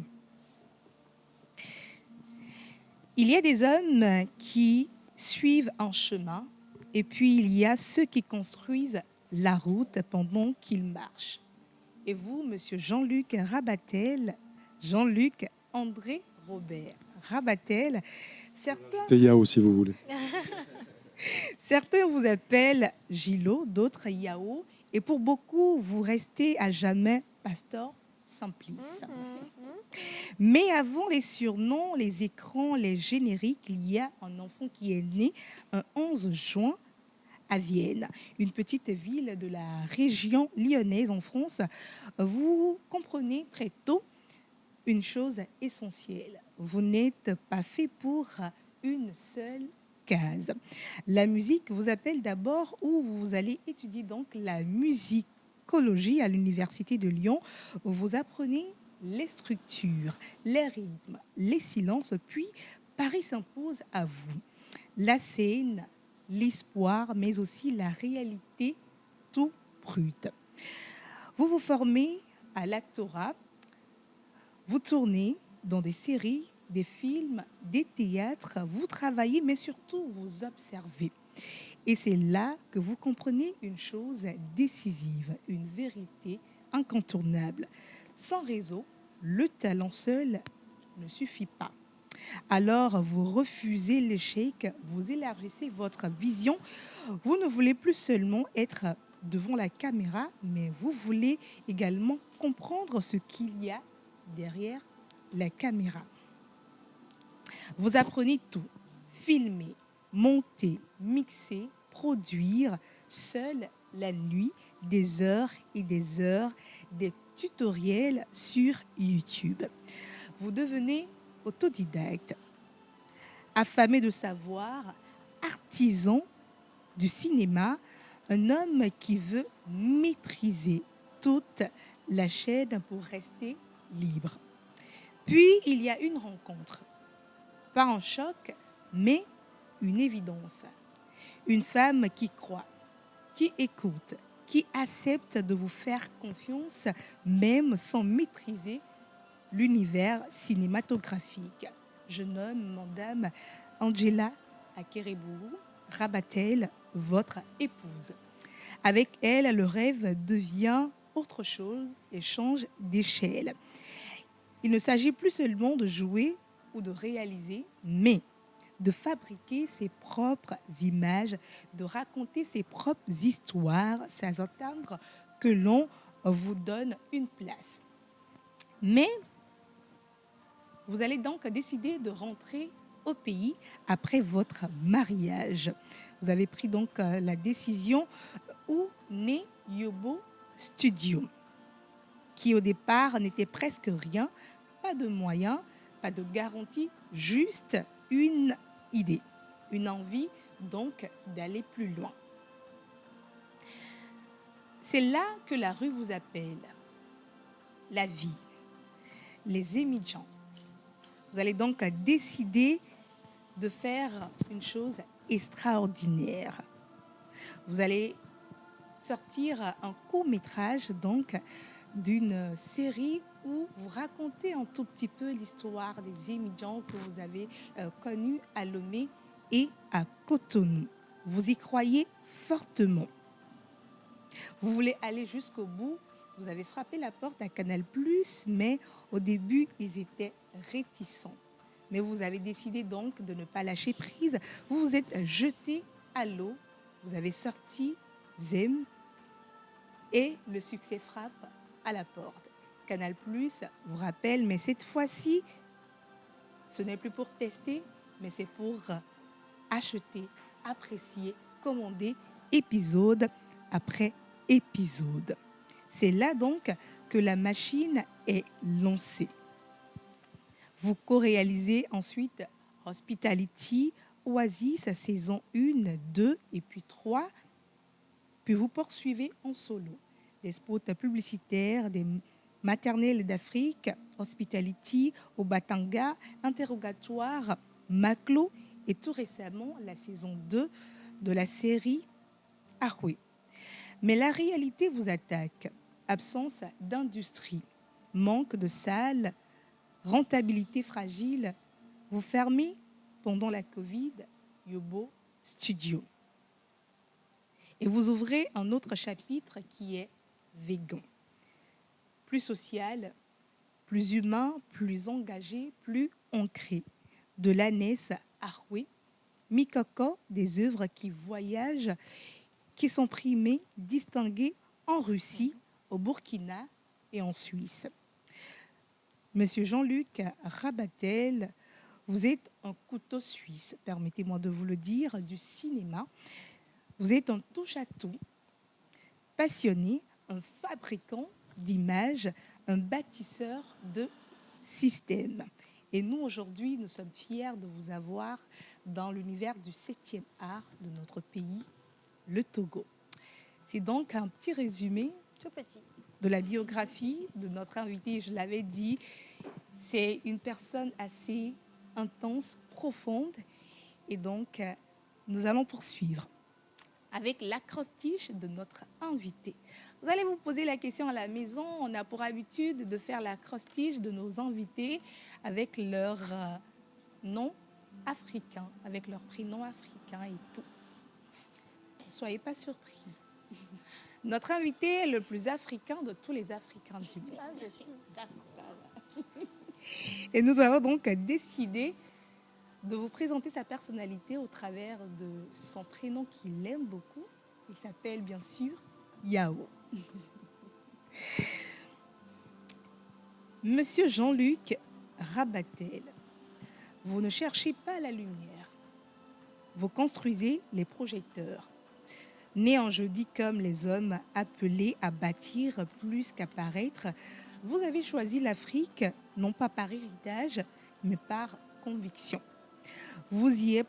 Il y a des hommes qui suivent un chemin et puis il y a ceux qui construisent la route pendant qu'ils marchent. Et vous, Monsieur Jean-Luc Rabatel, Jean-Luc André Robert Rabatel, certains Yao si vous voulez. Certains vous appellent Gilo, d'autres Yao, et pour beaucoup, vous restez à jamais Pasteur Simplice. Mais avant les surnoms, les écrans, les génériques, il y a un enfant qui est né un 11 juin à Vienne, une petite ville de la région lyonnaise en France. Vous comprenez très tôt une chose essentielle. Vous n'êtes pas fait pour une seule case. La musique vous appelle d'abord où vous allez étudier donc la musicologie à l'Université de Lyon. Vous apprenez les structures, les rythmes, les silences, puis Paris s'impose à vous. La scène, l'espoir, mais aussi la réalité tout brute. Vous vous formez à l'actorat, vous tournez dans des séries, des films, des théâtres, vous travaillez, mais surtout vous observez. Et c'est là que vous comprenez une chose décisive, une vérité incontournable. Sans réseau, le talent seul ne suffit pas. Alors, vous refusez l'échec, vous élargissez votre vision. Vous ne voulez plus seulement être devant la caméra, mais vous voulez également comprendre ce qu'il y a derrière la caméra. Vous apprenez tout, filmer, monter, mixer, produire, seul la nuit, des heures et des heures, des tutoriels sur YouTube. Vous devenez autodidacte, affamé de savoir, artisan du cinéma, un homme qui veut maîtriser toute la chaîne pour rester libre. Puis, il y a une rencontre. Pas un choc, mais une évidence. Une femme qui croit, qui écoute, qui accepte de vous faire confiance, même sans maîtriser l'univers cinématographique. Je nomme Madame Angela Akereburu Rabatel, votre épouse. Avec elle, le rêve devient autre chose et change d'échelle. Il ne s'agit plus seulement de jouer ou de réaliser, mais de fabriquer ses propres images, de raconter ses propres histoires sans attendre que l'on vous donne une place. Mais vous allez donc décider de rentrer au pays après votre mariage. Vous avez pris donc la décision où naît Yobo Studio, qui au départ n'était presque rien, pas de moyens, pas de garantie, juste une idée, une envie donc d'aller plus loin. C'est là que la rue vous appelle, la vie, les émigrants. Vous allez donc décider de faire une chose extraordinaire. Vous allez sortir un court-métrage donc d'une série où vous racontez un tout petit peu l'histoire des émigrants que vous avez connus à Lomé et à Cotonou. Vous y croyez fortement. Vous voulez aller jusqu'au bout. Vous avez frappé la porte à Canal+, mais au début, ils étaient réticents. Mais vous avez décidé donc de ne pas lâcher prise. Vous vous êtes jeté à l'eau. Vous avez sorti Zem et le succès frappe à la porte. Canal+ vous rappelle, mais cette fois-ci, ce n'est plus pour tester, mais c'est pour acheter, apprécier, commander épisode après épisode. C'est là donc que la machine est lancée. Vous co-réalisez ensuite Hospitality, Oasis, saison 1, 2 et puis 3. Puis vous poursuivez en solo. Des spots publicitaires, des maternelles d'Afrique, Hospitality, au Batanga, Interrogatoire, Maclo et tout récemment la saison 2 de la série Ahoué. Mais la réalité vous attaque. Absence d'industrie, manque de salles, rentabilité fragile. Vous fermez pendant la Covid Yobo Studio. Et vous ouvrez un autre chapitre qui est végan. Plus social, plus humain, plus engagé, plus ancré. De là naissent Ahoué, Mikoko, des œuvres qui voyagent, qui sont primées, distinguées en Russie, au Burkina et en Suisse. Monsieur Jean-Luc Rabatel, vous êtes un couteau suisse, permettez-moi de vous le dire, du cinéma. Vous êtes un touche-à-tout, passionné, un fabricant d'images, un bâtisseur de systèmes. Et nous, aujourd'hui, nous sommes fiers de vous avoir dans l'univers du 7e art de notre pays, le Togo. C'est donc un petit résumé tout petit de la biographie de notre invité. Je l'avais dit, c'est une personne assez intense, profonde. Et donc, nous allons poursuivre avec l'acrostiche de notre invité. Vous allez vous poser la question à la maison. On a pour habitude de faire l'acrostiche de nos invités avec leur nom africain, avec leur prénom africain et tout. Ne soyez pas surpris. Notre invité est le plus africain de tous les Africains du monde. Ah, je suis d'accord. Et nous avons donc décidé de vous présenter sa personnalité au travers de son prénom qu'il aime beaucoup. Il s'appelle bien sûr Yao. Monsieur Jean-Luc Rabatel, vous ne cherchez pas la lumière. Vous construisez les projecteurs. Né en jeudi comme les hommes appelés à bâtir plus qu'à paraître, vous avez choisi l'Afrique non pas par héritage, mais par conviction. Vous y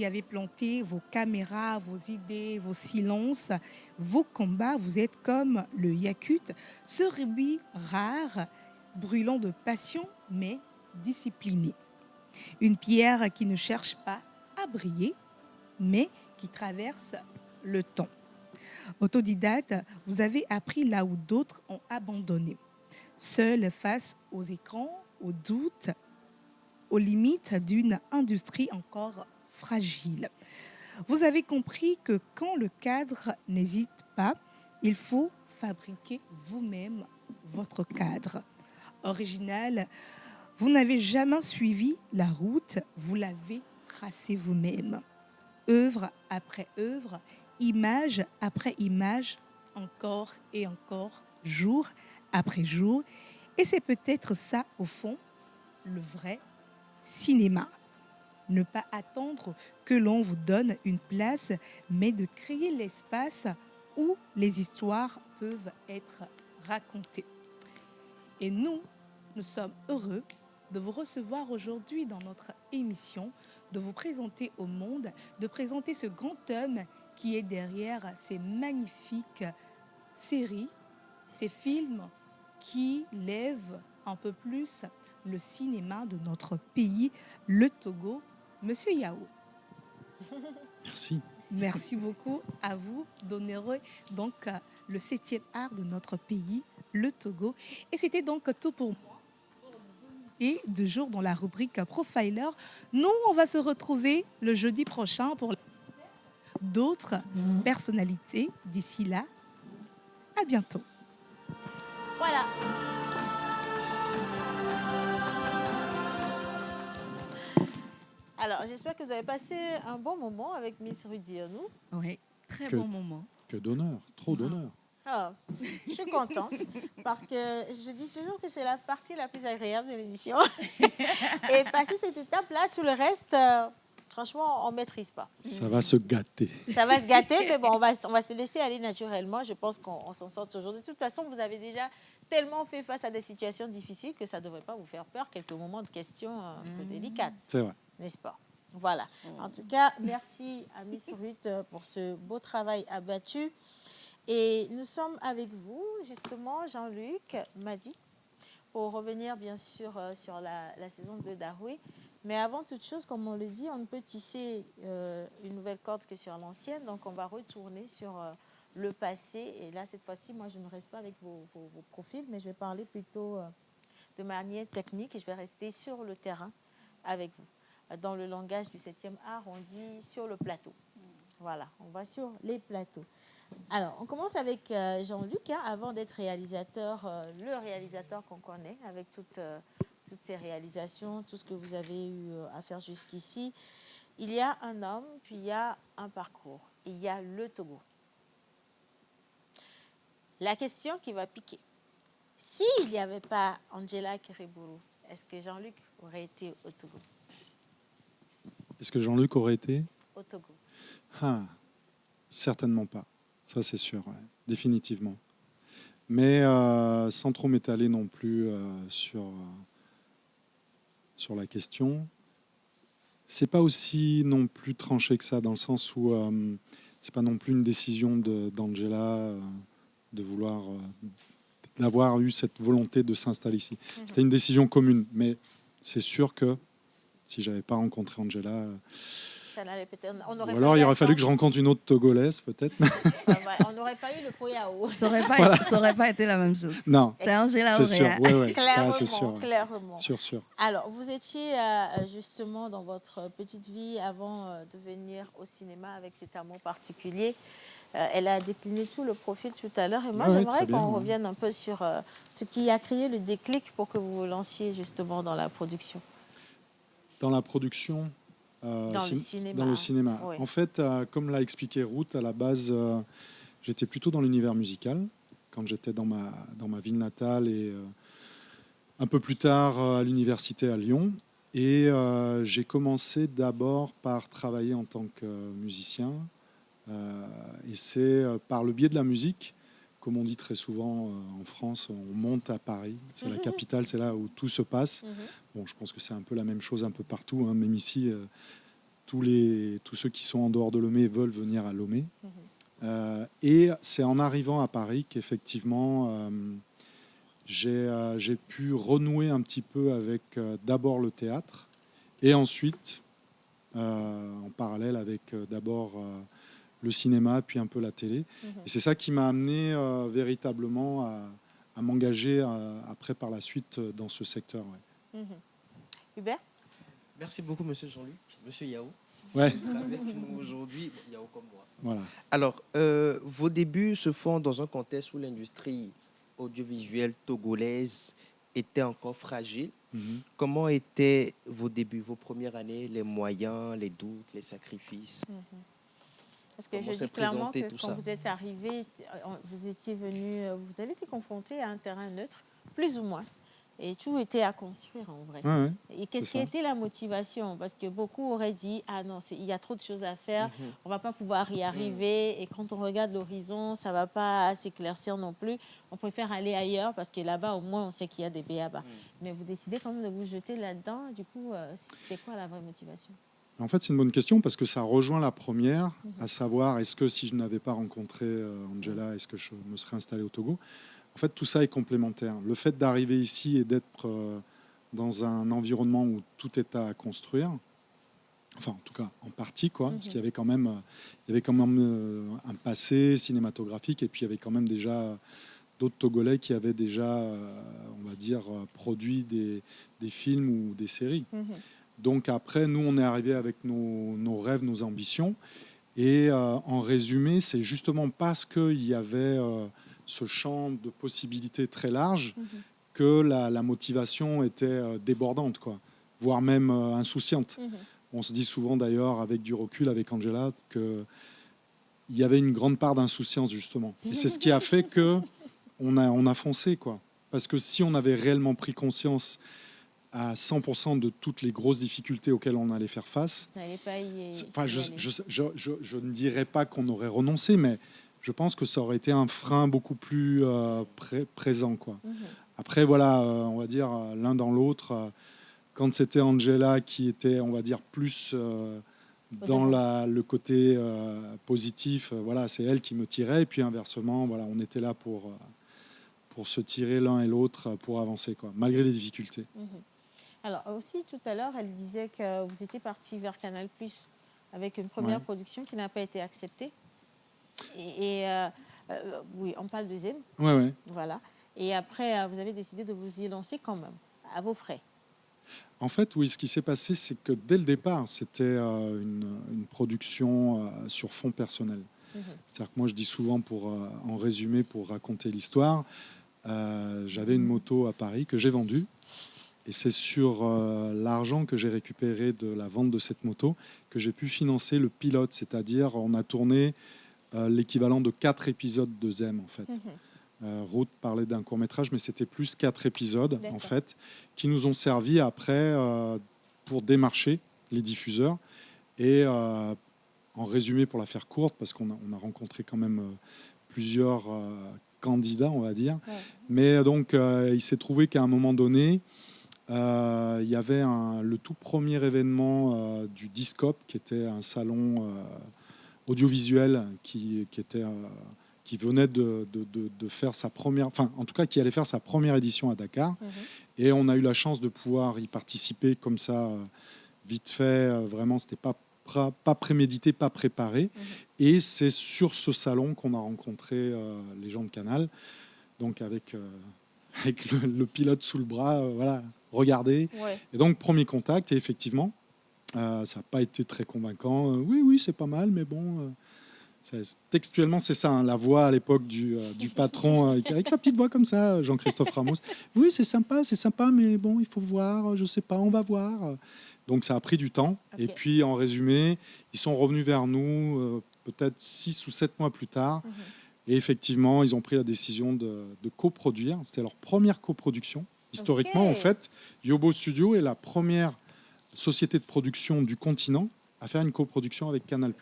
avez planté vos caméras, vos idées, vos silences, vos combats. Vous êtes comme le yakut, ce rubis rare, brûlant de passion, mais discipliné. Une pierre qui ne cherche pas à briller, mais qui traverse le temps. Autodidacte, vous avez appris là où d'autres ont abandonné. Seul face aux écrans, aux doutes, aux limites d'une industrie encore fragile. Vous avez compris que quand le cadre n'hésite pas, il faut fabriquer vous-même votre cadre. Original, vous n'avez jamais suivi la route, vous l'avez tracée vous-même. Œuvre après œuvre, image après image, encore et encore, jour après jour, Et c'est peut-être ça, au fond, le vrai cinéma. Ne pas attendre que l'on vous donne une place, mais de créer l'espace où les histoires peuvent être racontées. Et nous sommes heureux de vous recevoir aujourd'hui dans notre émission, de vous présenter au monde, de présenter ce grand homme qui est derrière ces magnifiques séries, ces films qui lèvent un peu plus le cinéma de notre pays, le Togo. Monsieur Yao. Merci. Merci beaucoup à vous d'honorer donc le 7e art de notre pays, le Togo. Et c'était donc tout pour moi. Et de jour dans la rubrique Profiler, nous, on va se retrouver le jeudi prochain pour d'autres personnalités. D'ici là, à bientôt. Voilà. Alors, j'espère que vous avez passé un bon moment avec Miss Rudy Onou. Oui, très Que- bon moment. Que d'honneur, trop d'honneur. Ah, je suis contente parce que je dis toujours que c'est la partie la plus agréable de l'émission. Et passer cette étape-là, tout le reste, franchement, on ne maîtrise pas. Ça va se gâter. Ça va se gâter, mais bon, on va se laisser aller naturellement. Je pense qu'on s'en sort aujourd'hui. De toute façon, vous avez déjà tellement fait face à des situations difficiles que ça ne devrait pas vous faire peur. Quelques moments de questions un peu délicates. C'est vrai. N'est-ce pas? Voilà. En tout cas, merci à Miss Ruth pour ce beau travail abattu. Et nous sommes avec vous, justement, Jean-Luc Madi, pour revenir bien sûr sur la saison 2 d'Aroué. Mais avant toute chose, comme on le dit, on ne peut tisser une nouvelle corde que sur l'ancienne. Donc, on va retourner sur le passé. Et là, cette fois-ci, moi, je ne reste pas avec vos profils, mais je vais parler plutôt de manière technique et je vais rester sur le terrain avec vous. Dans le langage du 7e art, on dit sur le plateau. Voilà, on va sur les plateaux. Alors, on commence avec Jean-Luc, hein, avant d'être réalisateur, le réalisateur qu'on connaît, avec toutes ces réalisations, tout ce que vous avez eu à faire jusqu'ici. Il y a un homme, puis il y a un parcours. Il y a le Togo. La question qui va piquer. S'il n'y avait pas Angela Kiriburu, est-ce que Jean-Luc aurait été au Togo? Est-ce que Jean-Luc aurait été? Au Togo. Ah, certainement pas. Ça, c'est sûr, ouais, définitivement. Mais sans trop m'étaler non plus sur la question, c'est pas aussi non plus tranché que ça, dans le sens où c'est pas non plus une décision d'Angela de vouloir d'avoir eu cette volonté de s'installer ici. C'était une décision commune, mais c'est sûr que si j'avais pas rencontré Angela, Ça n'allait peut-être. ou alors il aurait fallu que je rencontre une autre Togolaise, peut-être. On n'aurait pas eu le Poyao. Ça aurait pas été la même chose. Non. C'est Angela C'est sûr, Auréa. ouais, ouais. Clairement, Ça, c'est sûr, ouais. clairement. Sûr. Alors, vous étiez justement dans votre petite vie avant de venir au cinéma avec cet amour particulier. Elle a décliné tout le profil tout à l'heure. Et moi, Ah ouais, j'aimerais très bien, qu'on ouais. revienne un peu sur ce qui a créé le déclic pour que vous vous lanciez justement dans la production. Dans la production, Dans le cinéma. Dans le cinéma. Oui. En fait, comme l'a expliqué Ruth, à la base, j'étais plutôt dans l'univers musical quand j'étais dans ma ville natale et un peu plus tard à l'université à Lyon. Et j'ai commencé d'abord par travailler en tant que musicien. Et c'est par le biais de la musique, comme on dit très souvent en France, on monte à Paris. C'est la capitale, c'est là où tout se passe. Bon, je pense que c'est un peu la même chose un peu partout, hein, même ici, tous ceux qui sont en dehors de Lomé veulent venir à Lomé. Et c'est en arrivant à Paris qu'effectivement, j'ai pu renouer un petit peu avec d'abord le théâtre et ensuite, en parallèle avec d'abord le cinéma, puis un peu la télé. Et c'est ça qui m'a amené véritablement à m'engager après par la suite dans ce secteur. Ouais. Hubert? Merci beaucoup, monsieur Jean-Luc. Monsieur Yao. Ouais. Avec nous aujourd'hui, Yao comme moi. Voilà. Alors, vos débuts se font dans un contexte où l'industrie audiovisuelle togolaise était encore fragile. Comment étaient vos débuts, vos premières années, les moyens, les doutes, les sacrifices? Parce que Comment je s'est dis clairement présenté que tout quand ça? vous êtes arrivé, vous étiez venu, vous avez été confronté à un terrain neutre, plus ou moins. Et tout était à construire en vrai. Ouais, ouais, Et qu'est-ce c'est qui a ça. été la motivation? Parce que beaucoup auraient dit, ah non, il y a trop de choses à faire, on ne va pas pouvoir y arriver. Et quand on regarde l'horizon, ça ne va pas s'éclaircir non plus. On préfère aller ailleurs parce que là-bas, au moins, on sait qu'il y a des b.a.-ba. Mais vous décidez quand même de vous jeter là-dedans. Du coup, c'était quoi la vraie motivation? En fait, c'est une bonne question parce que ça rejoint la première, à savoir, est-ce que si je n'avais pas rencontré Angela, est-ce que je me serais installé au Togo? En fait, tout ça est complémentaire. Le fait d'arriver ici et d'être dans un environnement où tout est à construire, enfin, en tout cas, en partie, quoi, parce qu'il y avait quand même, un passé cinématographique et puis il y avait quand même déjà d'autres Togolais qui avaient déjà, on va dire, produit des films ou des séries. Donc après, nous, on est arrivé avec nos rêves, nos ambitions. Et en résumé, c'est justement parce qu'il y avait ce champ de possibilités très large que la motivation était débordante, quoi, voire même insouciante. On se dit souvent d'ailleurs, avec du recul, avec Angela, qu'il y avait une grande part d'insouciance, justement. Et c'est ce qui a fait qu'on a foncé, quoi. Parce que si on avait réellement pris conscience à 100% de toutes les grosses difficultés auxquelles on allait faire face. Enfin, je ne dirais pas qu'on aurait renoncé, mais je pense que ça aurait été un frein beaucoup plus présent, quoi. Après, voilà, on va dire l'un dans l'autre. Quand c'était Angela qui était, on va dire, plus dans le côté positif, voilà, c'est elle qui me tirait. Et puis inversement, voilà, on était là pour se tirer l'un et l'autre pour avancer, quoi, malgré les difficultés. Alors aussi, tout à l'heure, elle disait que vous étiez parti vers Canal+, avec une première production qui n'a pas été acceptée. Oui, on parle de Zem. Ouais. Voilà. Et après, vous avez décidé de vous y lancer quand même, à vos frais. En fait, oui, ce qui s'est passé, c'est que dès le départ, c'était une production sur fond personnel. C'est-à-dire que moi, je dis souvent, en résumé, pour raconter l'histoire, j'avais une moto à Paris que j'ai vendue. Et c'est sur l'argent que j'ai récupéré de la vente de cette moto que j'ai pu financer le pilote. C'est-à-dire, on a tourné l'équivalent de 4 épisodes de Zem, en fait. Ruth parlait d'un court-métrage, mais c'était plus 4 épisodes, en fait, qui nous ont servi après pour démarcher les diffuseurs. Et en résumé, pour la faire courte, parce qu'on a rencontré quand même plusieurs candidats, on va dire. Mais donc, il s'est trouvé qu'à un moment donné, il y avait le tout premier événement du Discop, qui était un salon audiovisuel qui venait de faire sa première, enfin en tout cas qui allait faire sa première édition à Dakar. Et on a eu la chance de pouvoir y participer comme ça, vite fait. Vraiment, c'était pas prémédité, pas préparé. Et c'est sur ce salon qu'on a rencontré les gens de Canal, donc avec le pilote sous le bras, voilà, regardez. Et donc, premier contact, et effectivement, ça n'a pas été très convaincant. Oui, c'est pas mal, mais bon, textuellement, c'est ça, hein, la voix à l'époque du patron, avec sa petite voix comme ça, Jean-Christophe Ramos. Oui, c'est sympa, mais bon, il faut voir, je sais pas, on va voir. Donc, ça a pris du temps. Et puis, en résumé, ils sont revenus vers nous peut-être 6 ou 7 mois plus tard. Et effectivement, ils ont pris la décision de coproduire. C'était leur première coproduction. Historiquement, en fait, Yobo Studio est la première société de production du continent à faire une coproduction avec Canal+.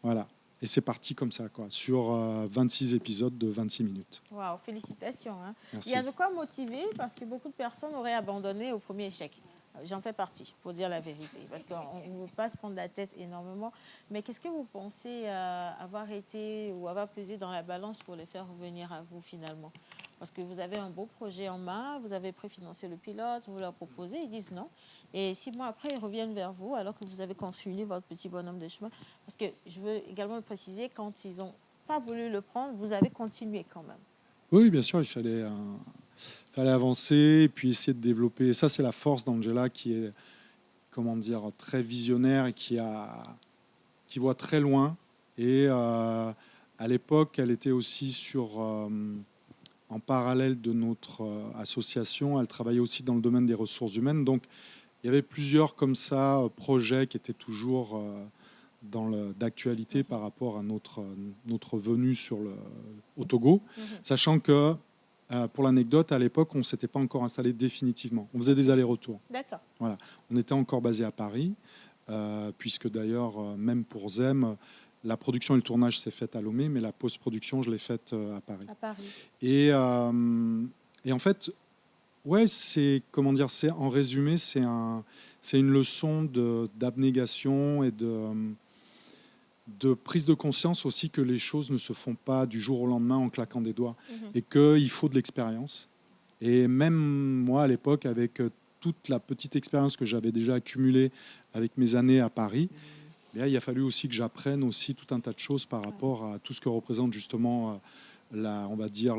Voilà. Et c'est parti comme ça, quoi, sur 26 épisodes de 26 minutes. Waouh, félicitations. Hein. Merci. Il y a de quoi motiver parce que beaucoup de personnes auraient abandonné au premier échec. J'en fais partie, pour dire la vérité, parce qu'on ne veut pas se prendre la tête énormément. Mais qu'est-ce que vous pensez avoir été ou avoir pesé dans la balance pour les faire revenir à vous finalement? Parce que vous avez un beau projet en main, vous avez préfinancé le pilote, vous leur proposez, ils disent non. Et 6 mois après, ils reviennent vers vous alors que vous avez construit votre petit bonhomme de chemin. Parce que je veux également le préciser, quand ils n'ont pas voulu le prendre, vous avez continué quand même. Oui, bien sûr, il fallait avancer et puis essayer de développer. Et ça, c'est la force d'Angela qui est, comment dire, très visionnaire et qui voit très loin. Et à l'époque, elle était aussi en parallèle de notre association, elle travaillait aussi dans le domaine des ressources humaines. Donc, il y avait plusieurs comme ça projets qui étaient toujours d'actualité par rapport à notre venue au Togo, sachant que Pour l'anecdote, à l'époque, on ne s'était pas encore installé définitivement. On faisait des allers-retours. D'accord. Voilà. On était encore basé à Paris, puisque d'ailleurs, même pour ZEM, la production et le tournage s'est fait à Lomé, mais la post-production, je l'ai faite à Paris. À Paris. Et en fait, ouais, c'est comment dire, c'est en résumé, c'est une leçon d'abnégation et de prise de conscience aussi que les choses ne se font pas du jour au lendemain en claquant des doigts et qu'il faut de l'expérience. Et même moi, à l'époque, avec toute la petite expérience que j'avais déjà accumulée avec mes années à Paris, bien, il a fallu aussi que j'apprenne aussi tout un tas de choses par rapport à tout ce que représente justement on va dire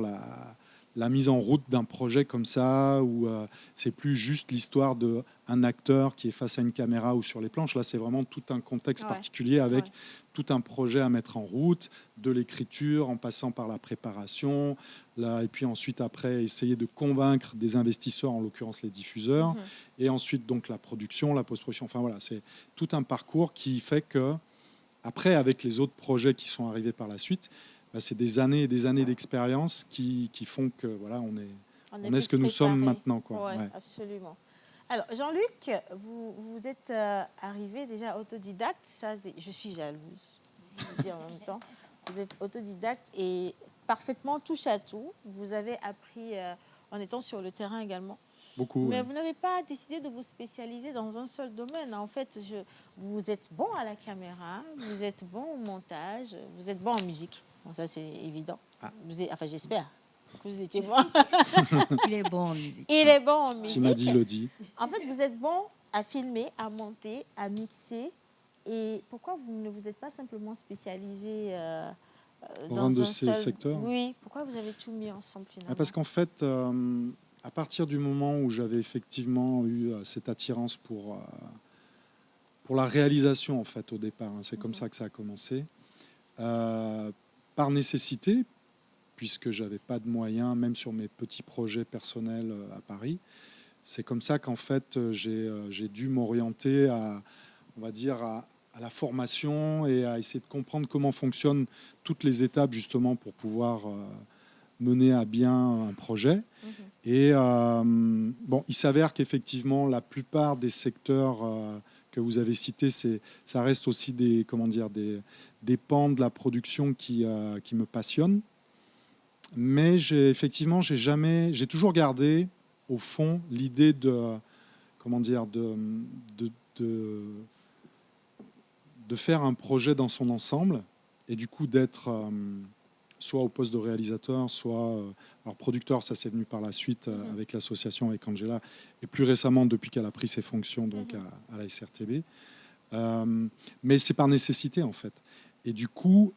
la mise en route d'un projet comme ça, où c'est plus juste l'histoire d'un acteur qui est face à une caméra ou sur les planches. Là, c'est vraiment tout un contexte particulier avec tout un projet à mettre en route, de l'écriture en passant par la préparation, là, et puis ensuite après essayer de convaincre des investisseurs, en l'occurrence les diffuseurs, et ensuite donc la production, la post-production. Enfin voilà, c'est tout un parcours qui fait que après, avec les autres projets qui sont arrivés par la suite, c'est des années et des années d'expérience qui font que voilà, on est ce que nous sommes maintenant, quoi. Ouais, absolument. Alors, Jean-Luc, vous êtes arrivé déjà autodidacte. Ça, je suis jalouse, je vous dis en même temps. Vous êtes autodidacte et parfaitement touche à tout. Vous avez appris en étant sur le terrain également. Beaucoup. Mais vous n'avez pas décidé de vous spécialiser dans un seul domaine. En fait, vous êtes bon à la caméra, vous êtes bon au montage, vous êtes bon en musique. Bon, ça, c'est évident. Enfin, j'espère que vous étiez bon. Il est bon en musique. Il est bon en musique. Sinadi le dit. En fait, vous êtes bon à filmer, à monter, à mixer. Et pourquoi vous ne vous êtes pas simplement spécialisé dans un de un ces seul secteurs? Oui. Pourquoi vous avez tout mis ensemble finalement? Parce qu'en fait, à partir du moment où j'avais effectivement eu cette attirance pour la réalisation, en fait, au départ, c'est comme ça que ça a commencé, par nécessité, puisque j'avais pas de moyens, même sur mes petits projets personnels à Paris. C'est comme ça qu'en fait, j'ai dû m'orienter on va dire, à la formation et à essayer de comprendre comment fonctionnent toutes les étapes, justement, pour pouvoir mener à bien un projet. Et bon, il s'avère qu'effectivement, la plupart des secteurs que vous avez cités, ça reste aussi des pans de la production qui me passionnent. Mais j'ai toujours gardé au fond l'idée de faire un projet dans son ensemble et du coup d'être soit au poste de réalisateur, soit alors producteur. Ça c'est venu par la suite avec l'association avec Angela et plus récemment depuis qu'elle a pris ses fonctions donc à la SRTB. Mais c'est par nécessité en fait. Et du coup,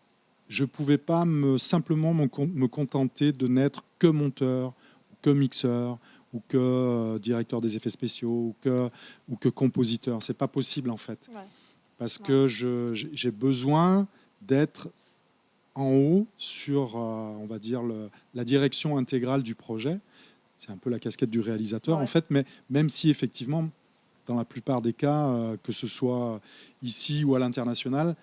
je pouvais pas simplement me contenter de n'être que monteur, que mixeur, ou que directeur des effets spéciaux, ou que compositeur. C'est pas possible en fait, parce que j'ai besoin d'être en haut sur, on va dire, la direction intégrale du projet. C'est un peu la casquette du réalisateur en fait, mais même si effectivement, dans la plupart des cas, que ce soit ici ou à l'international,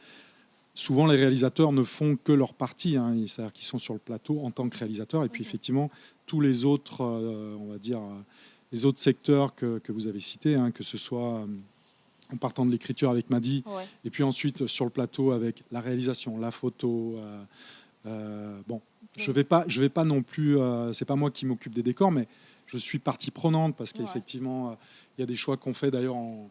souvent, les réalisateurs ne font que leur partie, c'est-à-dire qu'ils sont sur le plateau en tant que réalisateurs. Et puis, effectivement, tous les autres, on va dire, les autres secteurs que vous avez cités, que ce soit en partant de l'écriture avec Madi, et puis ensuite sur le plateau avec la réalisation, la photo. Bon, je vais pas non plus. C'est pas moi qui m'occupe des décors, mais je suis partie prenante parce qu'effectivement, il y a des choix qu'on fait d'ailleurs en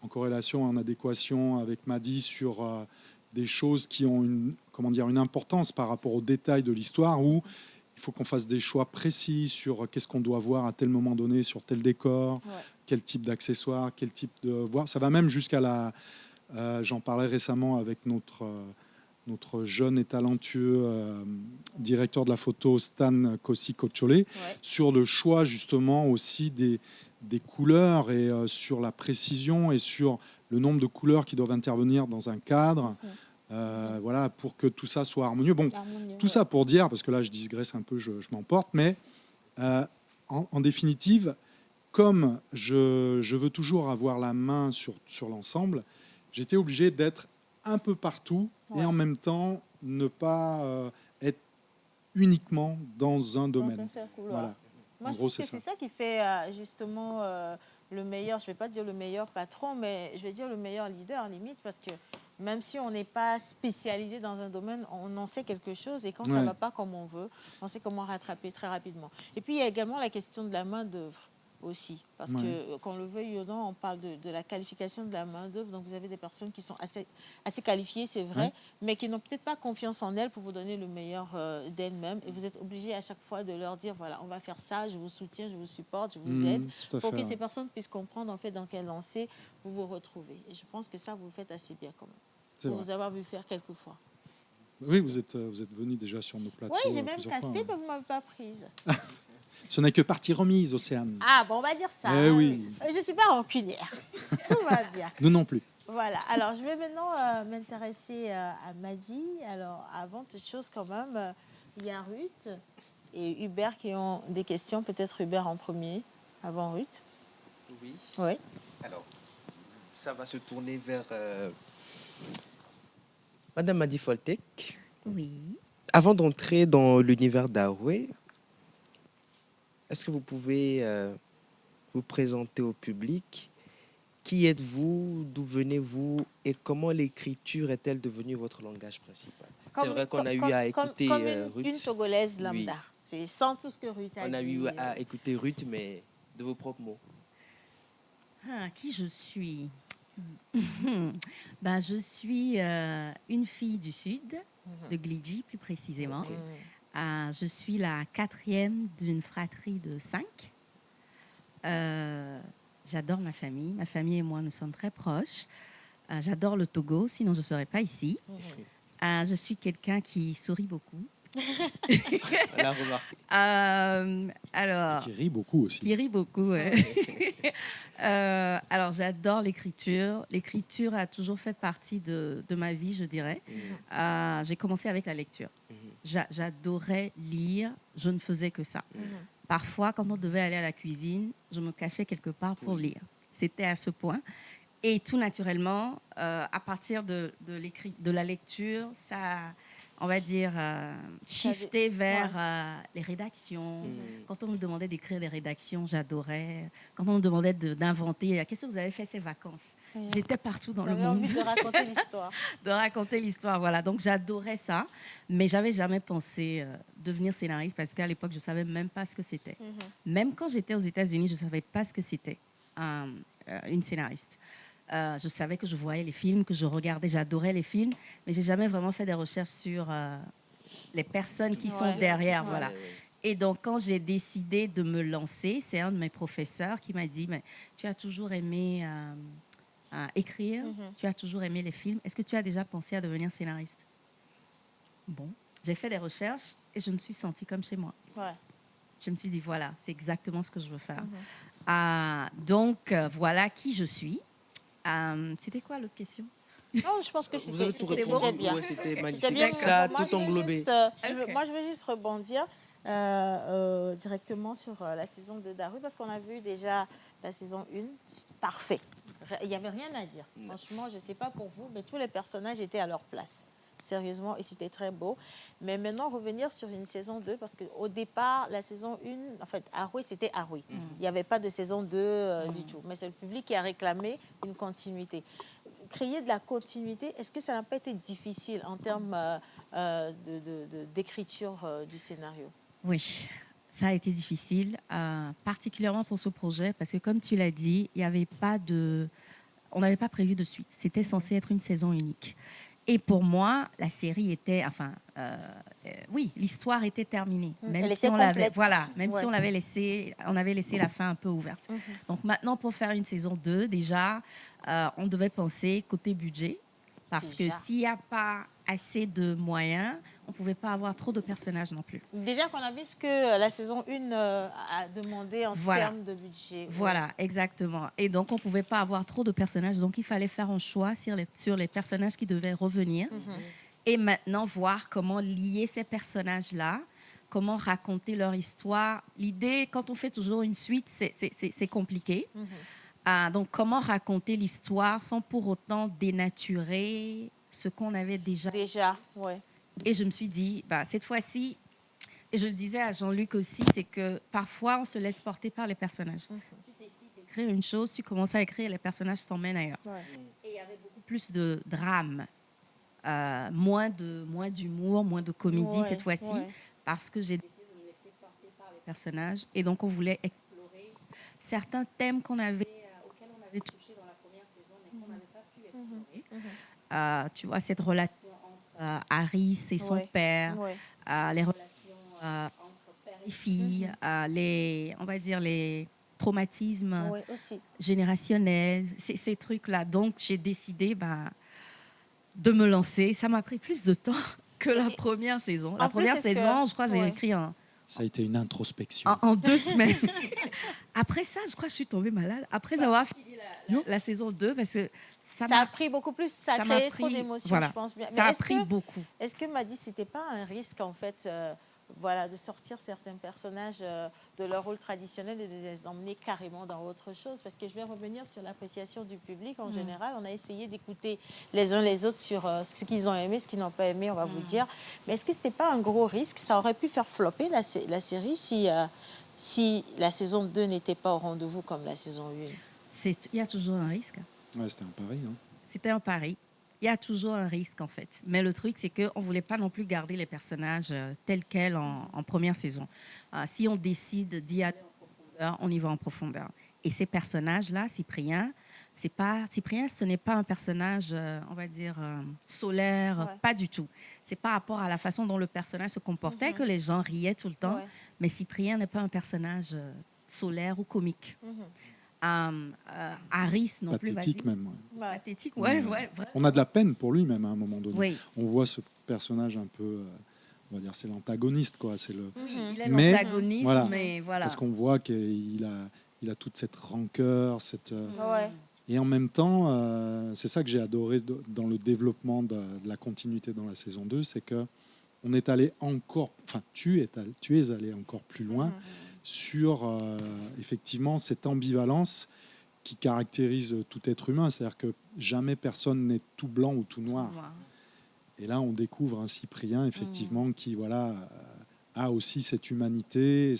corrélation, en adéquation avec Madi sur des choses qui ont une importance par rapport aux détails de l'histoire, où il faut qu'on fasse des choix précis sur qu'est-ce qu'on doit voir à tel moment donné sur tel décor, quel type d'accessoires, quel type de voir. Ça va même jusqu'à j'en parlais récemment avec notre jeune et talentueux directeur de la photo Stan Kossi-Kochole, sur le choix justement aussi des couleurs et sur la précision et sur le nombre de couleurs qui doivent intervenir dans un cadre, voilà, pour que tout ça soit harmonieux. Bon, tout ça pour dire, parce que là je digresse un peu, je m'emporte, mais en définitive, comme je veux toujours avoir la main sur l'ensemble, j'étais obligé d'être un peu partout et en même temps ne pas être uniquement dans un Dans domaine. un seul couloir. Voilà. Moi, En je gros, pense que c'est c'est ça. ça qui fait justement le meilleur, je ne vais pas dire le meilleur patron, mais je vais dire le meilleur leader, limite, parce que même si on n'est pas spécialisé dans un domaine, on en sait quelque chose et quand ça ne Ouais. va pas comme on veut, on sait comment rattraper très rapidement. Et puis, il y a également la question de la main-d'œuvre aussi, parce Ouais. que qu'on le veuille ou non, on parle de la qualification de la main-d'œuvre. Donc, vous avez des personnes qui sont assez qualifiées, c'est vrai, Ouais. mais qui n'ont peut-être pas confiance en elles pour vous donner le meilleur d'elles-mêmes. Et vous êtes obligé à chaque fois de leur dire, voilà, on va faire ça, je vous soutiens, je vous supporte, je vous aide, Tout à pour fait, que ouais. ces personnes puissent comprendre en fait dans quelle lancée vous vous retrouvez. Et je pense que ça, vous le faites assez bien quand même. C'est Pour vrai. vous avoir vu faire quelques fois. Oui, vous êtes venu déjà sur nos plateaux. Oui, j'ai même plusieurs fois, casté, ouais. mais vous ne m'avez pas prise. Ce n'est que partie remise, Océane. Ah, bon, on va dire ça. Eh oui. Je ne suis pas rancunière. Tout va bien. Nous non plus. Voilà, alors je vais maintenant m'intéresser à Madi. Alors, avant toute chose, quand même, il y a Ruth et Hubert qui ont des questions. Peut-être Hubert en premier, avant Ruth. Oui. Oui. Alors, ça va se tourner vers Madame Madi Foltek. Oui. Avant d'entrer dans l'univers d'Aroué, est-ce que vous pouvez vous présenter au public? Qui êtes-vous? D'où venez-vous? Et comment l'écriture est-elle devenue votre langage principal? C'est vrai qu'on a eu à écouter comme Ruth. une Togolaise lambda. Oui. C'est sans tout ce que Ruth a On a dit. eu à écouter Ruth, mais de vos propres mots. Ah, qui je suis? Ben, je suis une fille du Sud, de Glidji plus précisément. Je suis la 4e d'une fratrie de 5. J'adore ma famille. Ma famille et moi, nous sommes très proches. J'adore le Togo, sinon je ne serais pas ici. Je suis quelqu'un qui sourit beaucoup. On l'a remarqué. Alors, Qui rit beaucoup aussi. Qui rit beaucoup, ouais. Alors, j'adore l'écriture. L'écriture a toujours fait partie de ma vie, je dirais. J'ai commencé avec la lecture. J'adorais lire. Je ne faisais que ça. Parfois, quand on devait aller à la cuisine, je me cachais quelque part pour lire. C'était à ce point. Et tout naturellement, à partir de la lecture, ça, on va dire, shifté vers les rédactions. Quand on me demandait d'écrire des rédactions, j'adorais. Quand on me demandait d'inventer, qu'est-ce que vous avez fait ces vacances? J'étais partout dans le monde. Envie de raconter l'histoire. De raconter l'histoire, voilà. Donc, j'adorais ça. Mais je n'avais jamais pensé devenir scénariste parce qu'à l'époque, je ne savais même pas ce que c'était. Même quand j'étais aux États-Unis, je ne savais pas ce que c'était, une scénariste. Je savais que je voyais les films, que je regardais, j'adorais les films, mais je n'ai jamais vraiment fait des recherches sur les personnes qui sont derrière. Voilà. Et donc, quand j'ai décidé de me lancer, c'est un de mes professeurs qui m'a dit, mais tu as toujours aimé écrire, tu as toujours aimé les films, est-ce que tu as déjà pensé à devenir scénariste? Bon, j'ai fait des recherches et je me suis sentie comme chez moi. Je me suis dit, voilà, c'est exactement ce que je veux faire. Donc, voilà qui je suis. C'était quoi l'autre question? Non, je pense que c'était bien. Ouais, c'était magnifique. C'était bien. Ça a Moi, tout englobé. Moi, je veux juste rebondir directement sur la saison 2 d'Aru parce qu'on a vu déjà la saison 1. C'est parfait. Il n'y avait rien à dire. Franchement, je ne sais pas pour vous, mais tous les personnages étaient à leur place. Sérieusement, et c'était très beau. Mais maintenant, revenir sur une saison 2, parce qu'au départ, la saison 1, en fait, Aroué, c'était Aroué. Il n'y avait pas de saison 2 du tout. Mais c'est le public qui a réclamé une continuité. Créer de la continuité, est-ce que ça n'a pas été difficile en termes d'écriture du scénario? Oui, ça a été difficile, particulièrement pour ce projet, parce que comme tu l'as dit, il y avait pas on n'avait pas prévu de suite. C'était censé être une saison unique. Et pour moi, la série était, oui, l'histoire était terminée. Même Elle si était on l'avait, complète. voilà, même si on l'avait laissé, on avait laissé la fin un peu ouverte. Donc maintenant, pour faire une saison 2, déjà, on devait penser côté budget, parce que s'il n'y a pas assez de moyens, on ne pouvait pas avoir trop de personnages non plus. Déjà qu'on a vu ce que la saison 1 a demandé en termes de budget. Voilà, exactement. Et donc, on ne pouvait pas avoir trop de personnages. Donc, il fallait faire un choix sur les personnages qui devaient revenir. Et maintenant, voir comment lier ces personnages-là, comment raconter leur histoire. L'idée, quand on fait toujours une suite, c'est compliqué. Donc, comment raconter l'histoire sans pour autant dénaturer ce qu'on avait déjà. Ouais. Et je me suis dit, cette fois-ci, Et je le disais à Jean-Luc aussi, c'est que parfois, on se laisse porter par les personnages. Tu décides d'écrire une chose, tu commences à écrire, les personnages s'emmènent ailleurs. Et il y avait beaucoup plus de drame, moins d'humour, moins de comédie cette fois-ci, parce que j'ai décidé de me laisser porter par les personnages. Et donc, on voulait explorer certains thèmes auxquels on avait touché dans la première saison, mais qu'on n'avait pas pu explorer. Tu vois, cette relation entre Harris et son père, les relations entre père et fille, on va dire les traumatismes générationnels, ces trucs-là. Donc, j'ai décidé de me lancer. Ça m'a pris plus de temps que la première saison. La première saison, je crois, j'ai écrit Ça a été une introspection. En 2 semaines. Après ça, je crois que je suis tombée malade. Après avoir fini la saison 2, parce que ça a pris beaucoup plus, ça a créé trop d'émotions, je pense bien. Ça a pris beaucoup. Est-ce que Madi, c'était pas un risque, en fait, de sortir certains personnages de leur rôle traditionnel et de les emmener carrément dans autre chose? Parce que je vais revenir sur l'appréciation du public en général. On a essayé d'écouter les uns les autres sur ce qu'ils ont aimé, ce qu'ils n'ont pas aimé, on va vous dire. Mais est-ce que c'était pas un gros risque? Ça aurait pu faire flopper la série si la saison 2 n'était pas au rendez-vous comme la saison 1. Il y a toujours un risque. Ouais, c'était un pari. Hein. C'était un pari. Il y a toujours un risque, en fait. Mais le truc, c'est qu'on ne voulait pas non plus garder les personnages tels quels en première saison. Si on décide d'y aller en profondeur, on y va en profondeur. Et ces personnages-là, Cyprien, ce n'est pas un personnage, on va dire, solaire, pas du tout. C'est par rapport à la façon dont le personnage se comportait que les gens riaient tout le temps. Mais Cyprien n'est pas un personnage solaire ou comique. Harris non plus. Pathétique même. Pathétique, On a de la peine pour lui même à un moment donné. Oui. On voit ce personnage un peu, on va dire, c'est l'antagoniste quoi. C'est le. Il est l'antagoniste, mais voilà. Parce qu'on voit qu'il a toute cette rancœur, Et en même temps, c'est ça que j'ai adoré dans le développement de la continuité dans la saison 2, c'est que on est allé encore, enfin tu es allé encore plus loin sur effectivement cette ambivalence qui caractérise tout être humain, c'est-à-dire que jamais personne n'est tout blanc ou tout noir. Et là, on découvre un Cyprien effectivement qui a aussi cette humanité,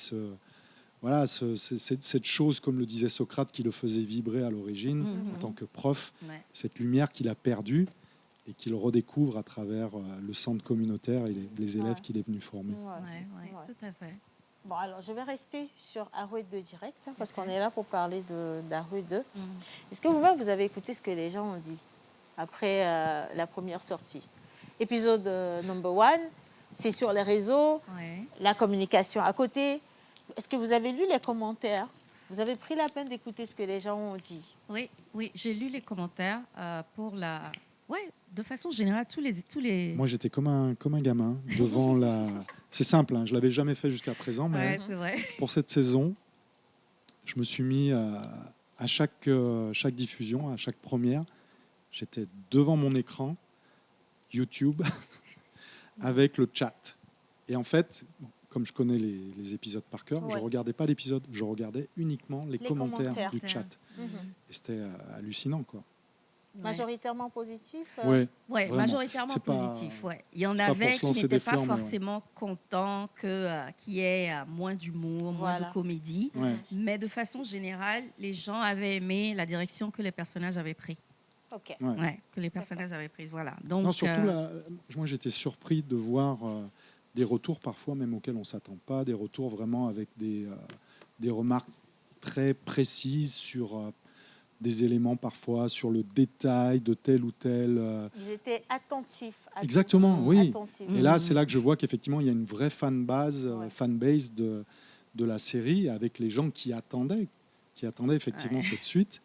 cette chose, comme le disait Socrate, qui le faisait vibrer à l'origine en tant que prof, cette lumière qu'il a perdue et qu'il redécouvre à travers le centre communautaire et les élèves qu'il est venu former. Tout à fait. Bon, alors, je vais rester sur Harouet 2 direct, parce qu'on est là pour parler d'Harouet 2. Est-ce que vous-même, vous avez écouté ce que les gens ont dit après la première sortie? Épisode number 1, c'est sur les réseaux, la communication à côté. Est-ce que vous avez lu les commentaires? Vous avez pris la peine d'écouter ce que les gens ont dit? Oui, j'ai lu les commentaires pour la... Oui, de façon générale, tous les... Moi, j'étais comme un gamin devant la... C'est simple, hein, je ne l'avais jamais fait jusqu'à présent, mais c'est vrai. Pour cette saison, je me suis mis à chaque diffusion, à chaque première, j'étais devant mon écran, YouTube, avec le chat. Et en fait, comme je connais les épisodes par cœur, je ne regardais pas l'épisode, je regardais uniquement les commentaires du chat. Et c'était hallucinant, quoi. Majoritairement positif? Oui, majoritairement positif. Il y en avait qui n'étaient pas forcément contents qu'il y ait moins d'humour, moins de comédie. Mais de façon générale, les gens avaient aimé la direction que les personnages avaient pris. Que les personnages avaient pris. Voilà. Donc, non, surtout, moi, j'étais surpris de voir des retours parfois même auxquels on ne s'attend pas, des retours vraiment avec des remarques très précises sur... des éléments parfois sur le détail de tel ou tel... Ils étaient attentifs. Exactement, oui. Attentifs. Et là, c'est là que je vois qu'effectivement, il y a une vraie fanbase de la série avec les gens qui attendaient effectivement cette suite.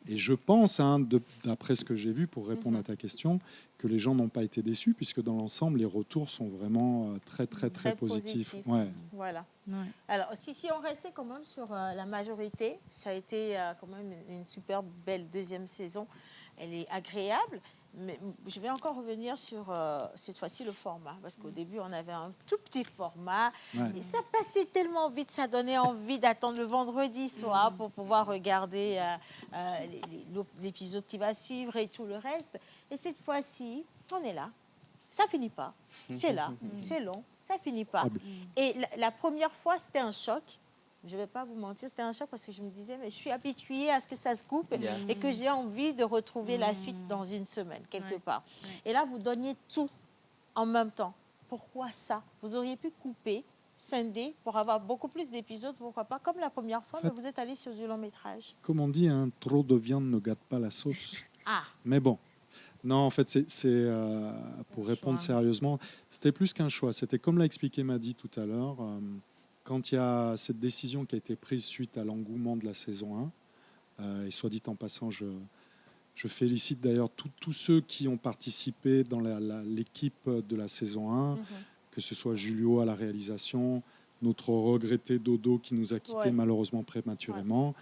Et je pense, d'après ce que j'ai vu, pour répondre à ta question, que les gens n'ont pas été déçus, puisque dans l'ensemble, les retours sont vraiment très positifs. Voilà. Alors, si on restait quand même sur la majorité, ça a été quand même une super belle deuxième saison. Elle est agréable. Mais je vais encore revenir sur cette fois-ci le format, parce qu'au début on avait un tout petit format et ça passait tellement vite, ça donnait envie d'attendre le vendredi soir pour pouvoir regarder l'épisode qui va suivre et tout le reste. Et cette fois-ci, on est là. Ça finit pas. C'est là, c'est long, ça finit pas. Et la première fois, c'était un choc. Je ne vais pas vous mentir, c'était un choc parce que je me disais, mais je suis habituée à ce que ça se coupe et que j'ai envie de retrouver la suite dans une semaine, quelque part. Et là, vous donniez tout en même temps. Pourquoi ça? Vous auriez pu couper, scinder pour avoir beaucoup plus d'épisodes, pourquoi pas, comme la première fois, mais vous êtes allé sur du long métrage. Comme on dit, hein, trop de viande ne gâte pas la sauce. Ah. Mais bon. Non, en fait, c'est pour répondre sérieusement, c'était plus qu'un choix. C'était comme l'a expliqué Madi tout à l'heure. Quand il y a cette décision qui a été prise suite à l'engouement de la saison 1, et soit dit en passant, je félicite d'ailleurs tous ceux qui ont participé dans l'équipe de la saison 1, que ce soit Julio à la réalisation, notre regretté Dodo qui nous a quittés malheureusement prématurément,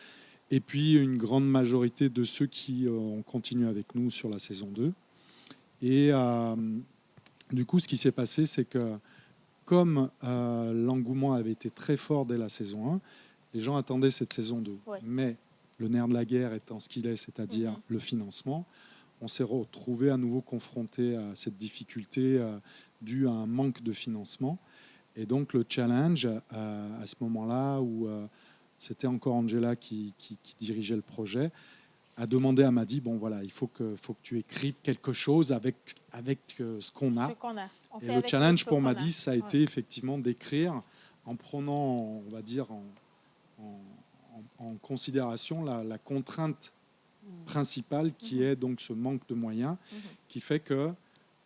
et puis une grande majorité de ceux qui ont continué avec nous sur la saison 2. Et du coup, ce qui s'est passé, c'est que comme l'engouement avait été très fort dès la saison 1, les gens attendaient cette saison 2. Mais le nerf de la guerre étant ce qu'il est, c'est-à-dire le financement, on s'est retrouvé à nouveau confronté à cette difficulté due à un manque de financement. Et donc le challenge à ce moment-là, où c'était encore Angela qui dirigeait le projet, a demandé à Madi, bon voilà, il faut que tu écrives quelque chose avec ce qu'on a. Et le challenge pour Madi, ça a été effectivement d'écrire en prenant, on va dire, en considération la contrainte principale qui est donc ce manque de moyens, qui fait que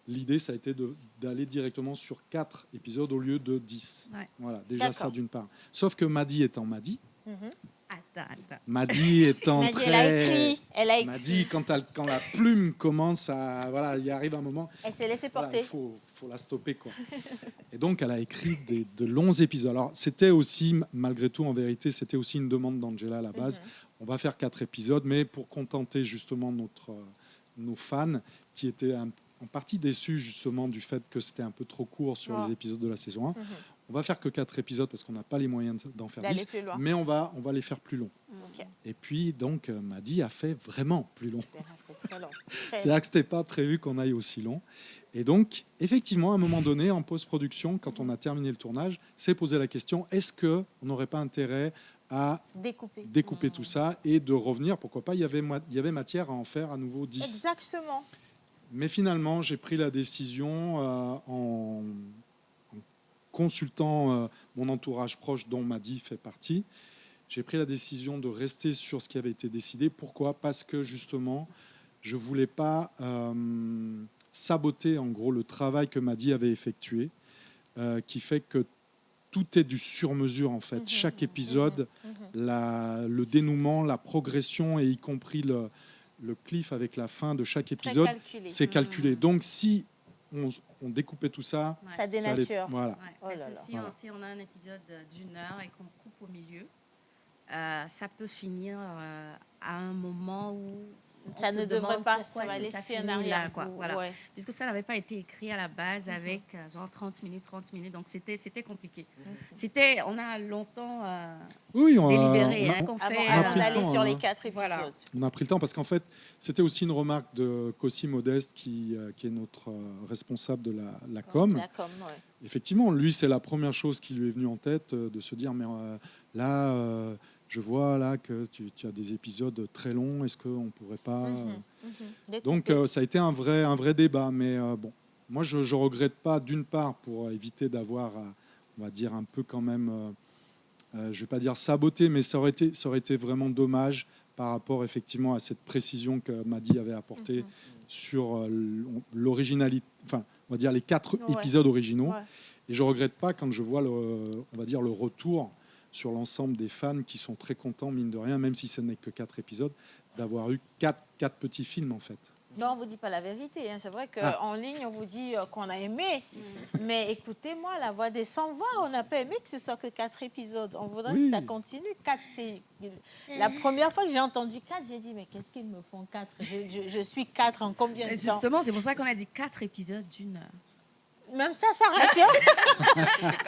l'idée, ça a été d'aller directement sur 4 épisodes au lieu de 10. Voilà, déjà ça d'une part. Sauf que Madi étant Madi, Madi étant Madi, très... elle a écrit. Madi, quand la plume commence à... Voilà, il arrive un moment... Elle s'est laissée porter. Il faut la stopper, quoi. Et donc, elle a écrit de longs épisodes. Alors, c'était aussi, malgré tout, en vérité, c'était aussi une demande d'Angela à la base. On va faire 4 épisodes, mais pour contenter justement nos fans qui étaient en partie déçus justement du fait que c'était un peu trop court sur les épisodes de la saison 1. On va faire que 4 épisodes parce qu'on n'a pas les moyens d'en faire 10, mais on va les faire plus longs. Et puis donc Madi a fait vraiment plus long. C'est-à-dire que c'était pas prévu qu'on aille aussi long. Et donc effectivement à un moment donné en post-production, quand on a terminé le tournage, s'est posé la question, est-ce que on n'aurait pas intérêt à découper tout ça et de revenir, pourquoi pas, il y avait matière à en faire à nouveau 10. Exactement. Mais finalement, j'ai pris la décision en consultant mon entourage proche dont Madi fait partie. J'ai pris la décision de rester sur ce qui avait été décidé. Pourquoi ? Parce que justement, je ne voulais pas saboter en gros le travail que Madi avait effectué, qui fait que tout est du sur-mesure en fait. Chaque épisode, le dénouement, la progression et y compris le cliff avec la fin de chaque épisode, c'est calculé. Donc si on découpait tout ça, ça dénature. Voilà. Si on a un épisode d'1 heure et qu'on coupe au milieu, ça peut finir à un moment où ça ne devrait pas, ça va laisser un arrière. Voilà. Puisque ça n'avait pas été écrit à la base avec genre 30 minutes, donc c'était compliqué. On a longtemps délibéré. Avant d'aller sur les 4 épisodes. Voilà. On a pris le temps parce qu'en fait, c'était aussi une remarque de Cossi Modeste qui est notre responsable de la com. La com, ouais. Effectivement, lui, c'est la première chose qui lui est venue en tête, de se dire, mais là... je vois là que tu as des épisodes très longs. Est-ce qu'on ne pourrait pas... Donc, ça a été un vrai débat. Mais bon, moi, je ne regrette pas, d'une part, pour éviter d'avoir, on va dire, un peu quand même... je ne vais pas dire saboter, mais ça aurait été vraiment dommage par rapport, effectivement, à cette précision que Madi avait apportée sur l'originalité... Enfin, on va dire les 4 épisodes originaux. Et je ne regrette pas quand je vois, on va dire, le retour sur l'ensemble des fans qui sont très contents, mine de rien, même si ce n'est que 4 épisodes, d'avoir eu 4 petits films, en fait. Non, on ne vous dit pas la vérité. Hein. C'est vrai qu'en ligne, on vous dit qu'on a aimé. Mais écoutez-moi, La Voix des 120, on n'a pas aimé que ce soit que 4 épisodes. On voudrait que ça continue. 4, c'est... La première fois que j'ai entendu 4, j'ai dit, mais qu'est-ce qu'ils me font 4 je suis 4 en combien de temps? Justement, c'est pour ça qu'on a dit 4 épisodes d'1 heure. Même ça rassure.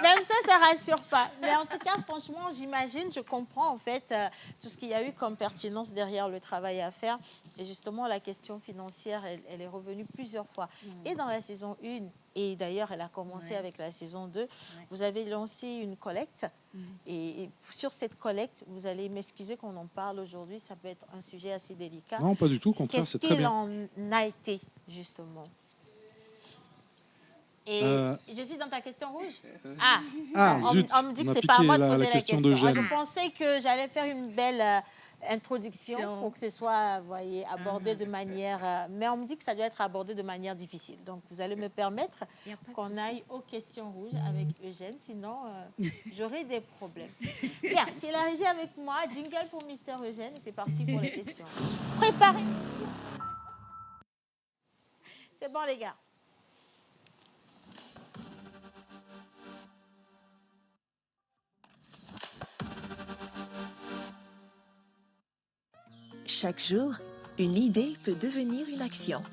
Même ça rassure pas. Mais en tout cas, franchement, j'imagine, je comprends en fait tout ce qu'il y a eu comme pertinence derrière le travail à faire. Et justement, la question financière, elle est revenue plusieurs fois. Et dans la saison 1, et d'ailleurs, elle a commencé avec la saison 2, vous avez lancé une collecte. Et sur cette collecte, vous allez m'excuser qu'on en parle aujourd'hui, ça peut être un sujet assez délicat. Non, pas du tout, au contraire, c'est très bien. Qu'est-ce qu'il en a été, justement? Et je suis dans ta question rouge. Zut, on me dit que on a c'est pas à moi de piqué poser la la question question. d'Eugène. Je pensais que j'allais faire une belle introduction pour que ce soit, voyez, abordé de manière... mais on me dit que ça doit être abordé de manière difficile. Donc, vous allez me permettre qu'on aille aux questions rouges avec Eugène. Sinon, j'aurai des problèmes. Bien, c'est la régie avec moi. Jingle pour Mister Eugène. Et c'est parti pour les questions rouges. Préparez. C'est bon, les gars. Chaque jour, une idée peut devenir une action.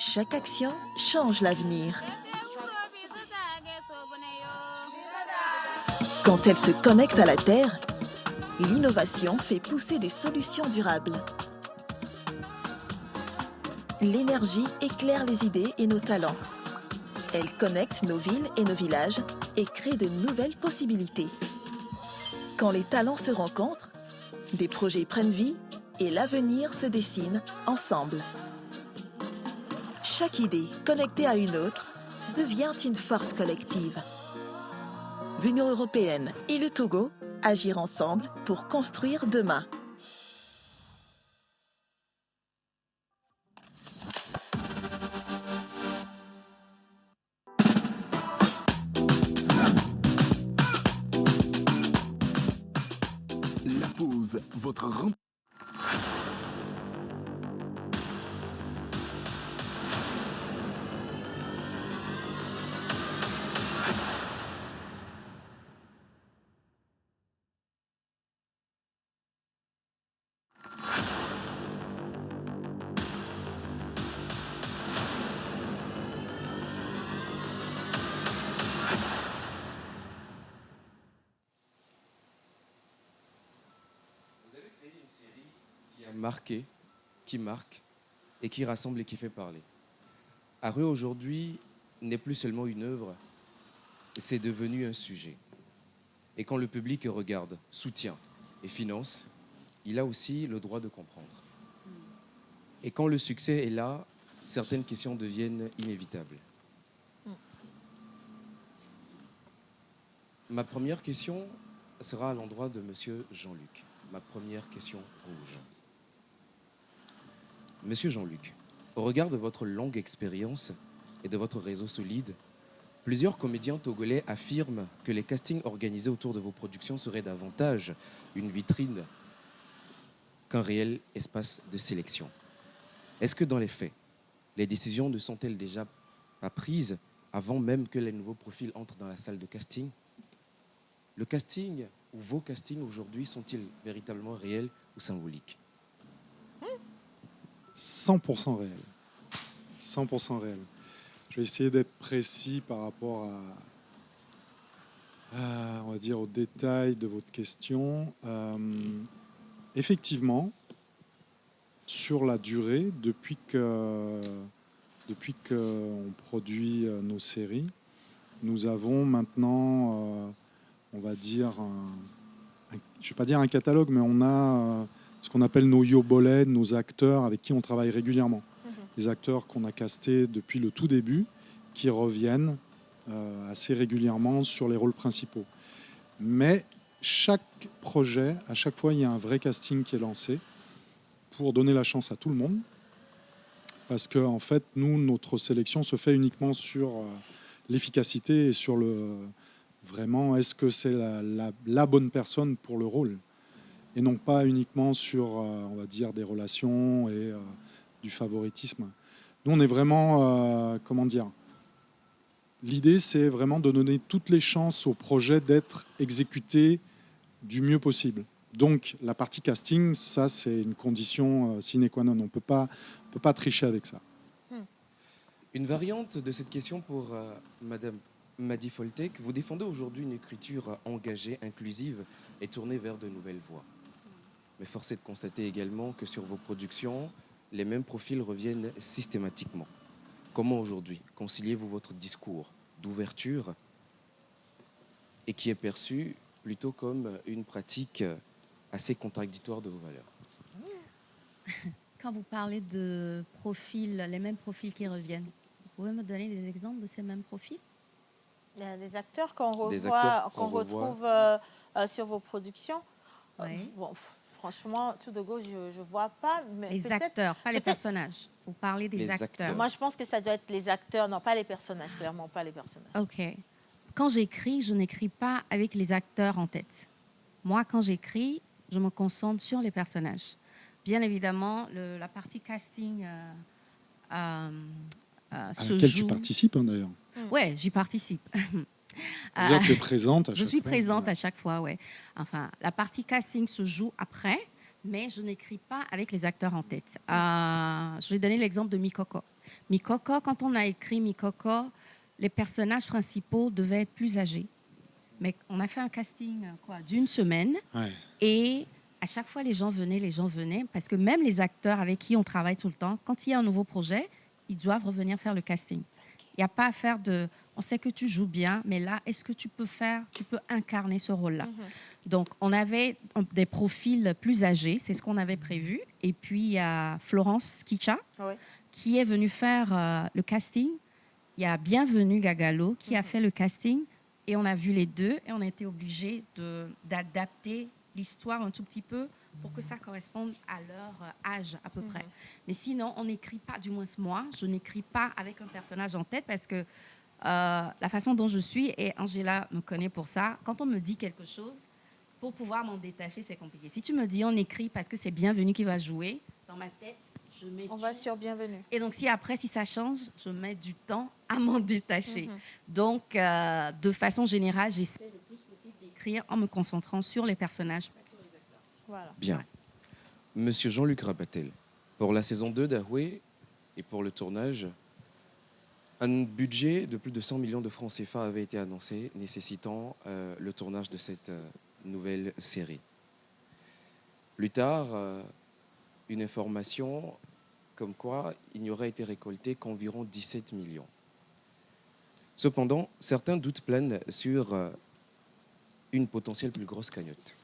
Chaque action change l'avenir. Quand elle se connecte à la Terre, l'innovation fait pousser des solutions durables. L'énergie éclaire les idées et nos talents. Elle connecte nos villes et nos villages et crée de nouvelles possibilités. Quand les talents se rencontrent, des projets prennent vie et l'avenir se dessine ensemble. Chaque idée connectée à une autre devient une force collective. L'Union européenne et le Togo agir ensemble pour construire demain. La pause, votre rendez-vous. Marqué, qui marque et qui rassemble et qui fait parler. Arue aujourd'hui n'est plus seulement une œuvre, c'est devenu un sujet. Et quand le public regarde, soutient et finance, il a aussi le droit de comprendre. Et quand le succès est là, certaines questions deviennent inévitables. Ma première question sera à l'endroit de Monsieur Jean-Luc. Ma première question rouge. Monsieur Jean-Luc, au regard de votre longue expérience et de votre réseau solide, plusieurs comédiens togolais affirment que les castings organisés autour de vos productions seraient davantage une vitrine qu'un réel espace de sélection. Est-ce que dans les faits, les décisions ne sont-elles déjà pas prises avant même que les nouveaux profils entrent dans la salle de casting? Le casting ou vos castings aujourd'hui sont-ils véritablement réels ou symboliques? 100% réel. 100% réel. Je vais essayer d'être précis par rapport on va dire, aux détails de votre question. Effectivement, sur la durée, depuis qu'on produit nos séries, nous avons maintenant, on va dire, je ne vais pas dire un catalogue, mais on a ce qu'on appelle nos yobolets, nos acteurs avec qui on travaille régulièrement. Les acteurs qu'on a castés depuis le tout début, qui reviennent assez régulièrement sur les rôles principaux. Mais chaque projet, à chaque fois, il y a un vrai casting qui est lancé pour donner la chance à tout le monde. Parce que, en fait, nous, notre sélection se fait uniquement sur l'efficacité et sur vraiment, est-ce que c'est la bonne personne pour le rôle ? Et non pas uniquement sur, on va dire, des relations et du favoritisme. Nous, on est vraiment, comment dire, l'idée, c'est vraiment de donner toutes les chances au projet d'être exécuté du mieux possible. Donc, la partie casting, ça, c'est une condition sine qua non. On ne peut pas tricher avec ça. Une variante de cette question pour Madame Madi Foltek. Vous défendez aujourd'hui une écriture engagée, inclusive et tournée vers de nouvelles voies. Mais force est de constater également que sur vos productions, les mêmes profils reviennent systématiquement. Comment aujourd'hui conciliez-vous votre discours d'ouverture et qui est perçu plutôt comme une pratique assez contradictoire de vos valeurs? Quand vous parlez de profils, les mêmes profils qui reviennent, vous pouvez me donner des exemples de ces mêmes profils? Il y a des acteurs qu'on Des acteurs qu'on retrouve sur vos productions. Oui. Bon, franchement, tout de go, je ne vois pas. Mais Les acteurs, pas les personnages. Vous parlez des acteurs. Moi, je pense que ça doit être les acteurs, non pas les personnages, clairement pas les personnages. Ok. Quand j'écris, je n'écris pas avec les acteurs en tête. Moi, quand j'écris, je me concentre sur les personnages. Bien évidemment, la partie casting À se laquelle joue. tu participes, hein, d'ailleurs. Ouais, j'y participe. C'est-à-dire que tu es présente à Je chaque suis fois. présente à chaque fois, ouais. Enfin, la partie casting se joue après, mais je n'écris pas avec les acteurs en tête. Je vais donner l'exemple de Mikoko. Mikoko, quand on a écrit Mikoko, les personnages principaux devaient être plus âgés. Mais on a fait un casting d'une semaine. Ouais. Et à chaque fois, les gens venaient, parce que même les acteurs avec qui on travaille tout le temps, quand il y a un nouveau projet, ils doivent revenir faire le casting. Il n'y a pas à faire de... On sait que tu joues bien, mais là, est-ce que tu peux incarner ce rôle-là? Donc, on avait des profils plus âgés, c'est ce qu'on avait prévu. Et puis, il y a Florence Kicha, qui est venue faire le casting. Il y a Bienvenue Gagalo, qui a fait le casting. Et on a vu les deux, et on a été obligés d'adapter l'histoire un tout petit peu pour que ça corresponde à leur âge à peu près. Mais sinon, on n'écrit pas, du moins moi, je n'écris pas avec un personnage en tête parce que la façon dont je suis, et Angela me connaît pour ça, quand on me dit quelque chose, pour pouvoir m'en détacher, c'est compliqué. Si tu me dis on écrit parce que c'est Bienvenue qui va jouer, dans ma tête, je mets On va sur Bienvenue. Et donc, si ça change, je mets du temps à m'en détacher. Donc, de façon générale, j'essaie le plus possible d'écrire en me concentrant sur les personnages, pas sur les acteurs. Voilà. Bien. Monsieur Jean-Luc Rabatel, pour la saison 2 d'Ahoué et pour le tournage, un budget de plus de 100 millions de francs CFA avait été annoncé, nécessitant le tournage de cette nouvelle série. Plus tard, une information comme quoi il n'y aurait été récolté qu'environ 17 millions. Cependant, certains doutes planent sur une potentielle plus grosse cagnotte.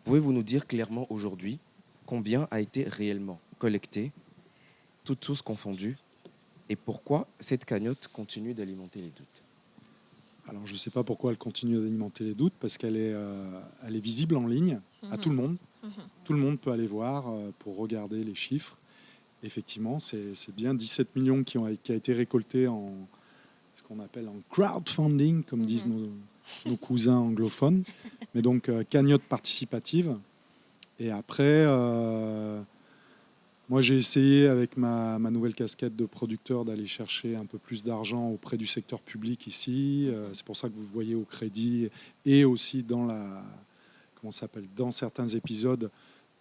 Pouvez-vous nous dire clairement aujourd'hui combien a été réellement collecté, toutes sources confondues, et pourquoi cette cagnotte continue d'alimenter les doutes? Alors, je ne sais pas pourquoi elle continue d'alimenter les doutes, parce qu'elle est, elle est visible en ligne à tout le monde. Tout le monde peut aller voir pour regarder les chiffres. Effectivement, c'est bien 17 millions qui a été récolté en ce qu'on appelle en crowdfunding, comme disent nos cousins anglophones. Mais donc, cagnotte participative. Et après, moi, j'ai essayé avec ma nouvelle casquette de producteur d'aller chercher un peu plus d'argent auprès du secteur public ici. C'est pour ça que vous voyez au crédit et aussi dans dans certains épisodes,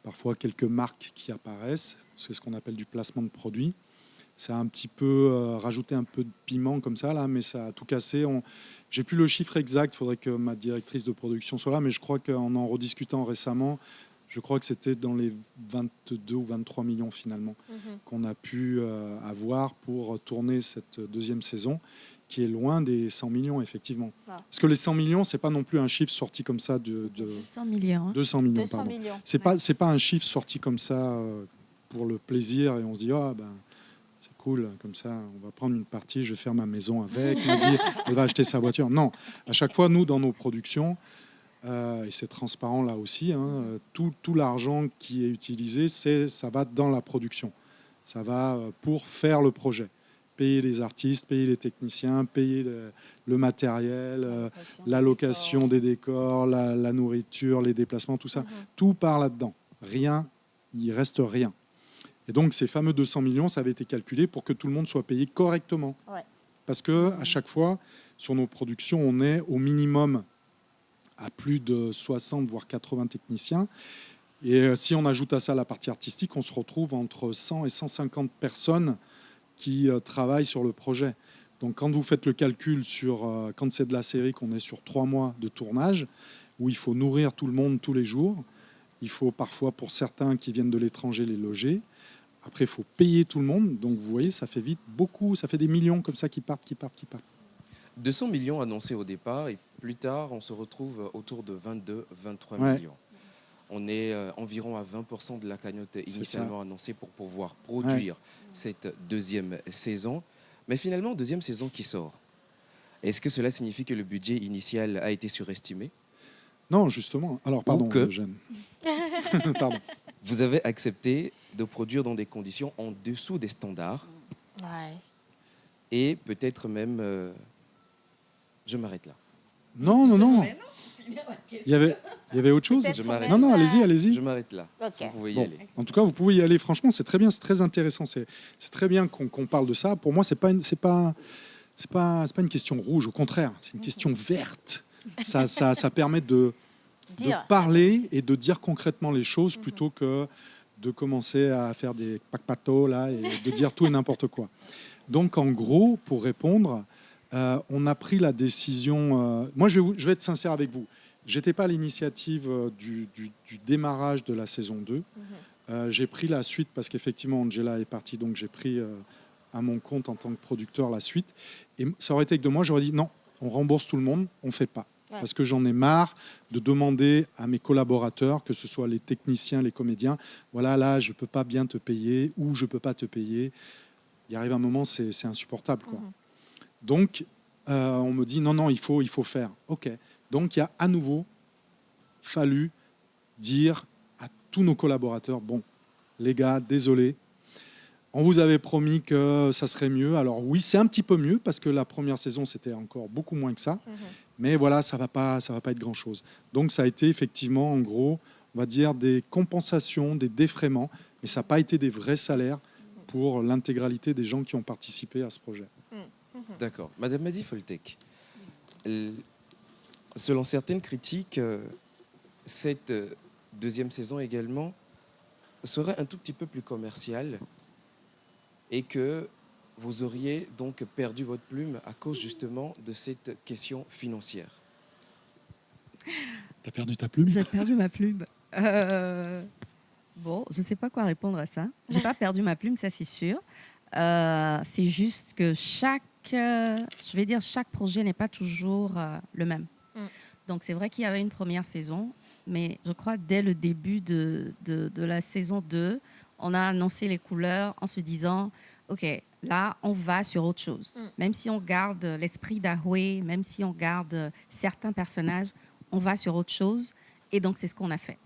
parfois quelques marques qui apparaissent. C'est ce qu'on appelle du placement de produits. Ça a un petit peu rajouté un peu de piment comme ça, là, mais ça a tout cassé. J'ai plus le chiffre exact, il faudrait que ma directrice de production soit là, mais je crois qu'en rediscutant récemment, je crois que c'était dans les 22 ou 23 millions finalement qu'on a pu avoir pour tourner cette deuxième saison, qui est loin des 100 millions, effectivement. Ah. Parce que les 100 millions, c'est pas non plus un chiffre sorti comme ça 200 millions. 200 millions, 200 pardon. millions. C'est pas un chiffre sorti comme ça pour le plaisir et on se dit c'est cool, comme ça on va prendre une partie, je vais faire ma maison avec, Madi, elle va acheter sa voiture. Non, à chaque fois nous dans nos productions, et c'est transparent là aussi, tout l'argent qui est utilisé, ça va dans la production, ça va pour faire le projet. Payer les artistes, payer les techniciens, payer le matériel, la location des décors, la nourriture, les déplacements, tout ça. Tout part là-dedans. Rien, il reste rien. Et donc, ces fameux 200 millions, ça avait été calculé pour que tout le monde soit payé correctement. Ouais. Parce qu'à chaque fois, sur nos productions, on est au minimum à plus de 60, voire 80 techniciens. Et si on ajoute à ça la partie artistique, on se retrouve entre 100 et 150 personnes qui travaillent sur le projet. Donc quand vous faites le calcul sur quand c'est de la série, qu'on est sur 3 mois de tournage, où il faut nourrir tout le monde tous les jours, il faut parfois pour certains qui viennent de l'étranger les loger. Après, il faut payer tout le monde. Donc vous voyez, ça fait vite beaucoup, ça fait des millions comme ça qui partent. 200 millions annoncés au départ et plus tard, on se retrouve autour de 22-23 Ouais. millions. On est environ à 20% de la cagnotte initialement ça. annoncée pour pouvoir produire cette deuxième saison. Mais finalement, deuxième saison qui sort. Est-ce que cela signifie que le budget initial a été surestimé? Non, justement. Alors, pardon, Ou que Eugène. Pardon. vous avez accepté de produire dans des conditions en dessous des standards Ouais. et peut-être même... je m'arrête là. Non. Il y avait autre chose. Je m'arrête. Non, allez-y. Je m'arrête là. Ok. Vous pouvez y Bon, aller. en tout cas, vous pouvez y aller. Franchement, c'est très bien, c'est très intéressant. C'est très bien qu'on parle de ça. Pour moi, c'est pas une question rouge. Au contraire, c'est une question verte. Ça permet de parler et de dire concrètement les choses plutôt que de commencer à faire des pac-patos là et de dire tout et n'importe quoi. Donc, en gros, pour répondre, on a pris la décision. Moi, je vais être sincère avec vous. J'étais pas à l'initiative du démarrage de la saison 2. J'ai pris la suite parce qu'effectivement, Angela est partie, donc j'ai pris à mon compte en tant que producteur la suite. Et ça aurait été que de moi, j'aurais dit non, on rembourse tout le monde, on fait pas. Ouais. Parce que j'en ai marre de demander à mes collaborateurs, que ce soit les techniciens, les comédiens, voilà, là, je peux pas bien te payer ou je peux pas te payer. Il arrive un moment, c'est insupportable, quoi. Donc, on me dit non, il faut faire. OK. Donc, il y a à nouveau fallu dire à tous nos collaborateurs, bon, les gars, désolé, on vous avait promis que ça serait mieux. Alors oui, c'est un petit peu mieux parce que la première saison, c'était encore beaucoup moins que ça. Mais voilà, ça va pas être grand-chose. Donc, ça a été effectivement, en gros, on va dire des compensations, des défraiements, mais ça n'a pas été des vrais salaires pour l'intégralité des gens qui ont participé à ce projet. D'accord. Madame Madi Foltek, selon certaines critiques, cette deuxième saison également serait un tout petit peu plus commerciale et que vous auriez donc perdu votre plume à cause justement de cette question financière. T'as perdu ta plume? J'ai perdu ma plume. Bon, je ne sais pas quoi répondre à ça. J'ai pas perdu ma plume, ça c'est sûr. C'est juste que chaque projet n'est pas toujours le même. Donc c'est vrai qu'il y avait une première saison, mais je crois dès le début de la saison 2, on a annoncé les couleurs en se disant, OK, là, on va sur autre chose. Même si on garde l'esprit d'Ahoué, même si on garde certains personnages, on va sur autre chose. Et donc, c'est ce qu'on a fait.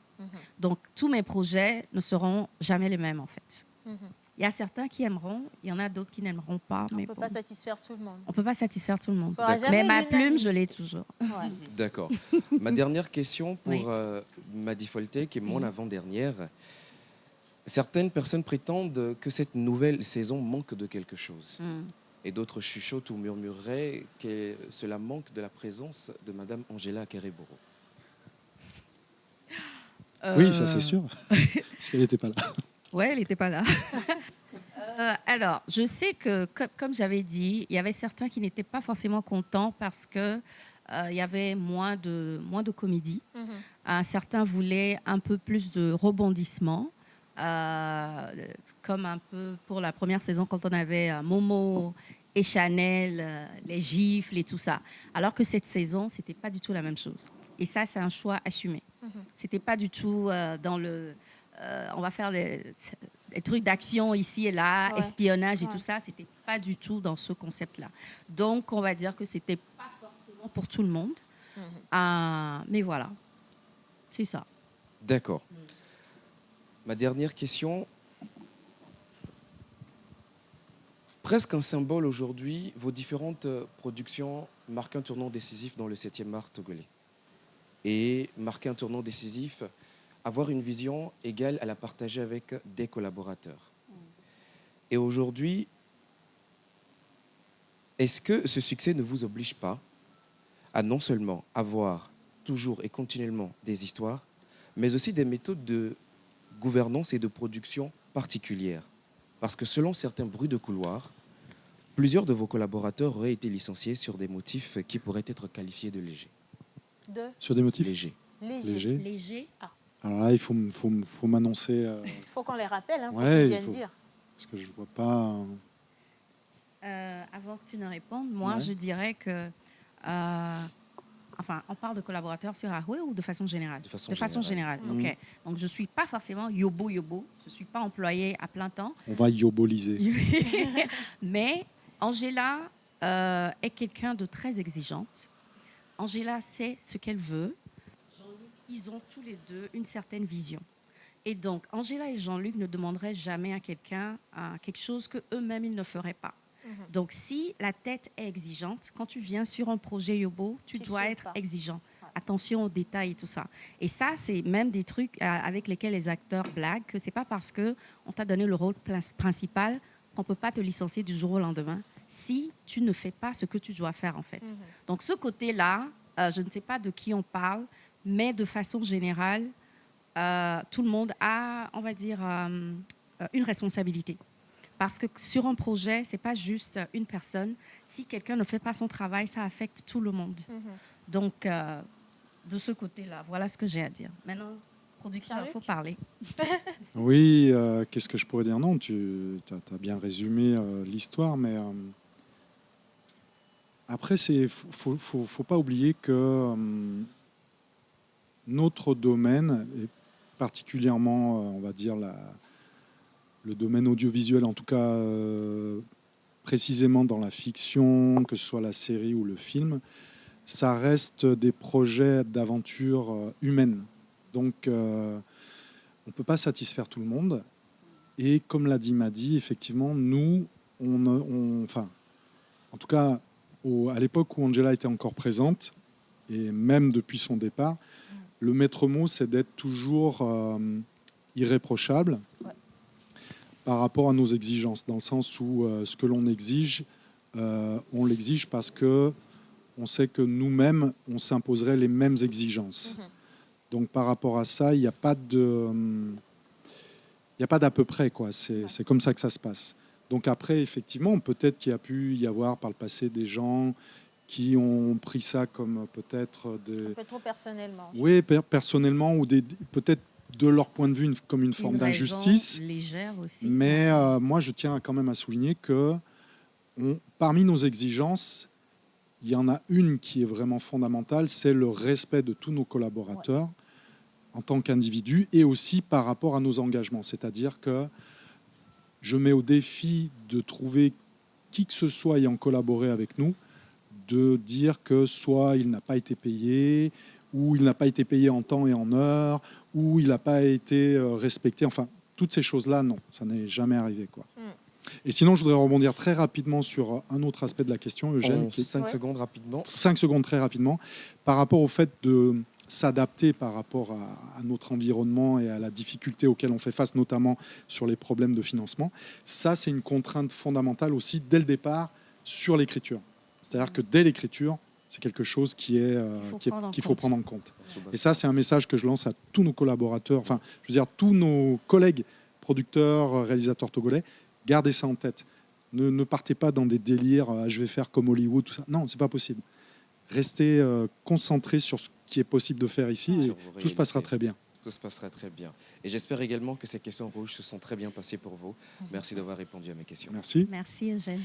Donc, tous mes projets ne seront jamais les mêmes, en fait. Il y a certains qui aimeront, il y en a d'autres qui n'aimeront pas. On mais ne peut bon. pas satisfaire tout le monde. On ne peut pas satisfaire tout le monde. Faudra jamais Mais ma l'unanimité. plume, je l'ai toujours. Ouais. D'accord. Ma dernière question pour Oui. Madi Foltek et mon Mhm. avant-dernière. Certaines personnes prétendent que cette nouvelle saison manque de quelque chose. Et d'autres chuchotent ou murmureraient que cela manque de la présence de Madame Angela Kereboro. Oui, ça c'est sûr, parce qu'elle n'était pas là. Oui, elle n'était pas là. Alors, je sais que, comme j'avais dit, il y avait certains qui n'étaient pas forcément contents parce que il y avait moins de comédie. Certains voulaient un peu plus de rebondissement, comme un peu pour la première saison quand on avait Momo et Chanel, les gifles et tout ça. Alors que cette saison, c'était pas du tout la même chose. Et ça, c'est un choix assumé. C'était pas du tout dans le... on va faire des trucs d'action ici et là, Ouais. espionnage et Ouais. tout ça. C'était pas du tout dans ce concept-là. Donc, on va dire que c'était pas forcément pour tout le monde. Mais voilà, c'est ça. D'accord. Ma dernière question. Presque un symbole aujourd'hui, vos différentes productions marquent un tournant décisif dans le 7e art togolais. Et marquer un tournant décisif, avoir une vision égale à la partager avec des collaborateurs. Et aujourd'hui, est-ce que ce succès ne vous oblige pas à non seulement avoir toujours et continuellement des histoires, mais aussi des méthodes de gouvernance et de production particulières? Parce que selon certains bruits de couloir, Plusieurs de vos collaborateurs auraient été licenciés sur des motifs qui pourraient être qualifiés de légers. Sur des motifs légers. Léger. Ah. Alors là, il faut m'annoncer. Il faut qu'on les rappelle pour Ouais, qu'ils il viennent faut. dire. Parce que je vois pas. Avant que tu ne répondes, moi, Ouais. je dirais que... enfin, on parle de collaborateurs sur Ahoué ou de façon générale? De façon générale. Mhm. OK. Donc, je ne suis pas forcément yobo. Je ne suis pas employée à plein temps. On va yoboliser. Mais Angela est quelqu'un de très exigeante. Angela sait ce qu'elle veut. Jean-Luc, ils ont tous les deux une certaine vision. Et donc, Angela et Jean-Luc ne demanderaient jamais à quelqu'un quelque chose qu'eux-mêmes, ils ne feraient pas. Donc, si la tête est exigeante, quand tu viens sur un projet Yobo, tu dois sautes être pas. exigeant. Attention aux détails et tout ça. Et ça, c'est même des trucs avec lesquels les acteurs blaguent, que ce n'est pas parce qu'on t'a donné le rôle principal qu'on ne peut pas te licencier du jour au lendemain si tu ne fais pas ce que tu dois faire, en fait. Donc, ce côté-là, je ne sais pas de qui on parle, mais de façon générale, tout le monde a, on va dire, une responsabilité. Parce que sur un projet, ce n'est pas juste une personne. Si quelqu'un ne fait pas son travail, ça affecte tout le monde. Donc, de ce côté-là, voilà ce que j'ai à dire. Maintenant, production, il faut parler. Oui, qu'est-ce que je pourrais dire? Non, tu as bien résumé l'histoire, mais après, il faut pas oublier que notre domaine, et particulièrement, on va dire, le domaine audiovisuel, en tout cas précisément dans la fiction, que ce soit la série ou le film, ça reste des projets d'aventure humaine. Donc, on ne peut pas satisfaire tout le monde. Et comme l'a dit Madi, effectivement, nous, enfin, en tout cas, à l'époque où Angela était encore présente, et même depuis son départ, le maître mot, c'est d'être toujours irréprochable par rapport à nos exigences, dans le sens où ce que l'on exige, on l'exige parce que on sait que nous-mêmes, on s'imposerait les mêmes exigences. Donc, par rapport à ça, il n'y a pas d'à peu près, quoi. C'est comme ça que ça se passe. Donc après, effectivement, peut-être qu'il y a pu y avoir par le passé des gens qui ont pris ça comme peut-être des... Un peu trop personnellement. Oui, personnellement, ou peut-être de leur point de vue comme une forme Une raison d'injustice. légère aussi. Mais moi, je tiens quand même à souligner que parmi nos exigences, il y en a une qui est vraiment fondamentale, c'est le respect de tous nos collaborateurs en tant qu'individus et aussi par rapport à nos engagements. C'est-à-dire que je mets au défi de trouver qui que ce soit ayant collaboré avec nous, de dire que soit il n'a pas été payé, ou il n'a pas été payé en temps et en heure, ou il n'a pas été respecté. Enfin, toutes ces choses-là, non, ça n'est jamais arrivé, quoi. Et sinon, je voudrais rebondir très rapidement sur un autre aspect de la question, Eugène. 5 secondes rapidement. 5 secondes très rapidement. Par rapport au fait de s'adapter par rapport à notre environnement et à la difficulté auquel on fait face, notamment sur les problèmes de financement, ça, c'est une contrainte fondamentale aussi dès le départ sur l'écriture. C'est-à-dire que dès l'écriture, c'est quelque chose qu'il faut prendre en compte. Et ça, c'est un message que je lance à tous nos collaborateurs, enfin, je veux dire, tous nos collègues producteurs, réalisateurs togolais. Gardez ça en tête. Ne partez pas dans des délires, je vais faire comme Hollywood, tout ça. Non, c'est pas possible. Restez concentrés sur ce qui est possible de faire ici et tout se passera très bien. Tout se passera très bien. Et j'espère également que ces questions rouges se sont très bien passées pour vous. Merci d'avoir répondu à mes questions. Merci. Merci, Eugène.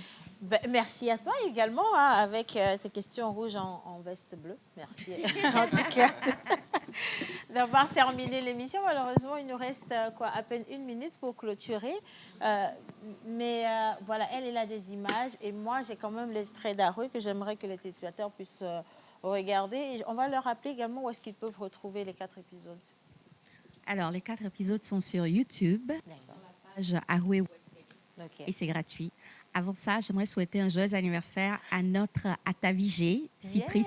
Merci à toi également, avec tes questions rouges en veste bleue. Merci en tout cas d'avoir terminé l'émission. Malheureusement, il nous reste à peine 1 minute pour clôturer. Mais voilà, elle a des images. Et moi, j'ai quand même l'extrait d'Ahoué que j'aimerais que les téléspectateurs puissent regarder. Et on va leur rappeler également où est-ce qu'ils peuvent retrouver les 4 épisodes. Alors, les 4 épisodes sont sur YouTube, sur la page Ahoué Web Série. Et c'est gratuit. Avant ça, j'aimerais souhaiter un joyeux anniversaire à notre Atavigé, Cypri.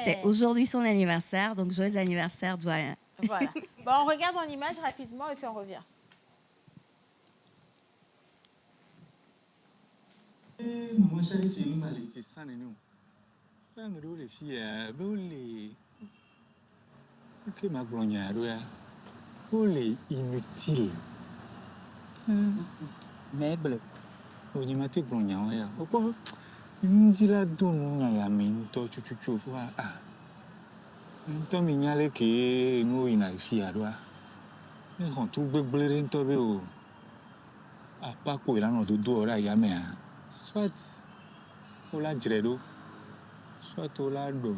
C'est aujourd'hui son anniversaire, donc joyeux anniversaire, doyen. Voilà. Bon, on regarde en image rapidement et puis on revient. Maman chérie, tu m'as laissé ça, nous. Les filles, ok, ma gloire, oh, les inutiles. Meuble. Onyimate bronya ya. Opo. Njila donu ya mento chuchuchu wa. Nto mi nyale ke no ina fi adwa. Ni hon tu gbegbere nto be o. Apa ko ilana dodo ora ya me a. Soit o la jredo. Soit o la do.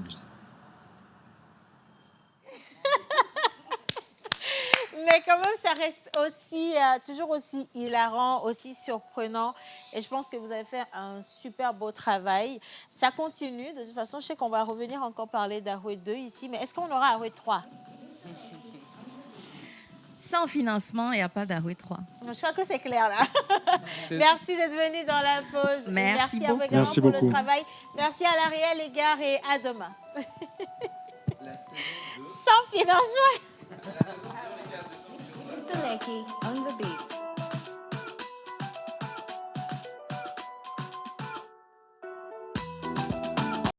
Mais quand même, ça reste aussi, toujours aussi hilarant, aussi surprenant. Et je pense que vous avez fait un super beau travail. Ça continue. De toute façon, je sais qu'on va revenir encore parler d'Arouet 2 ici. Mais est-ce qu'on aura Arouet 3? Sans financement, il n'y a pas d'Arouet 3. Je crois que c'est clair là. Merci d'être venu dans la pause. Merci à vous beaucoup. également Merci pour beaucoup. le travail. Merci à l'Ariel, les gars, et à demain. Sans financement. Mr. Lecky on the beat.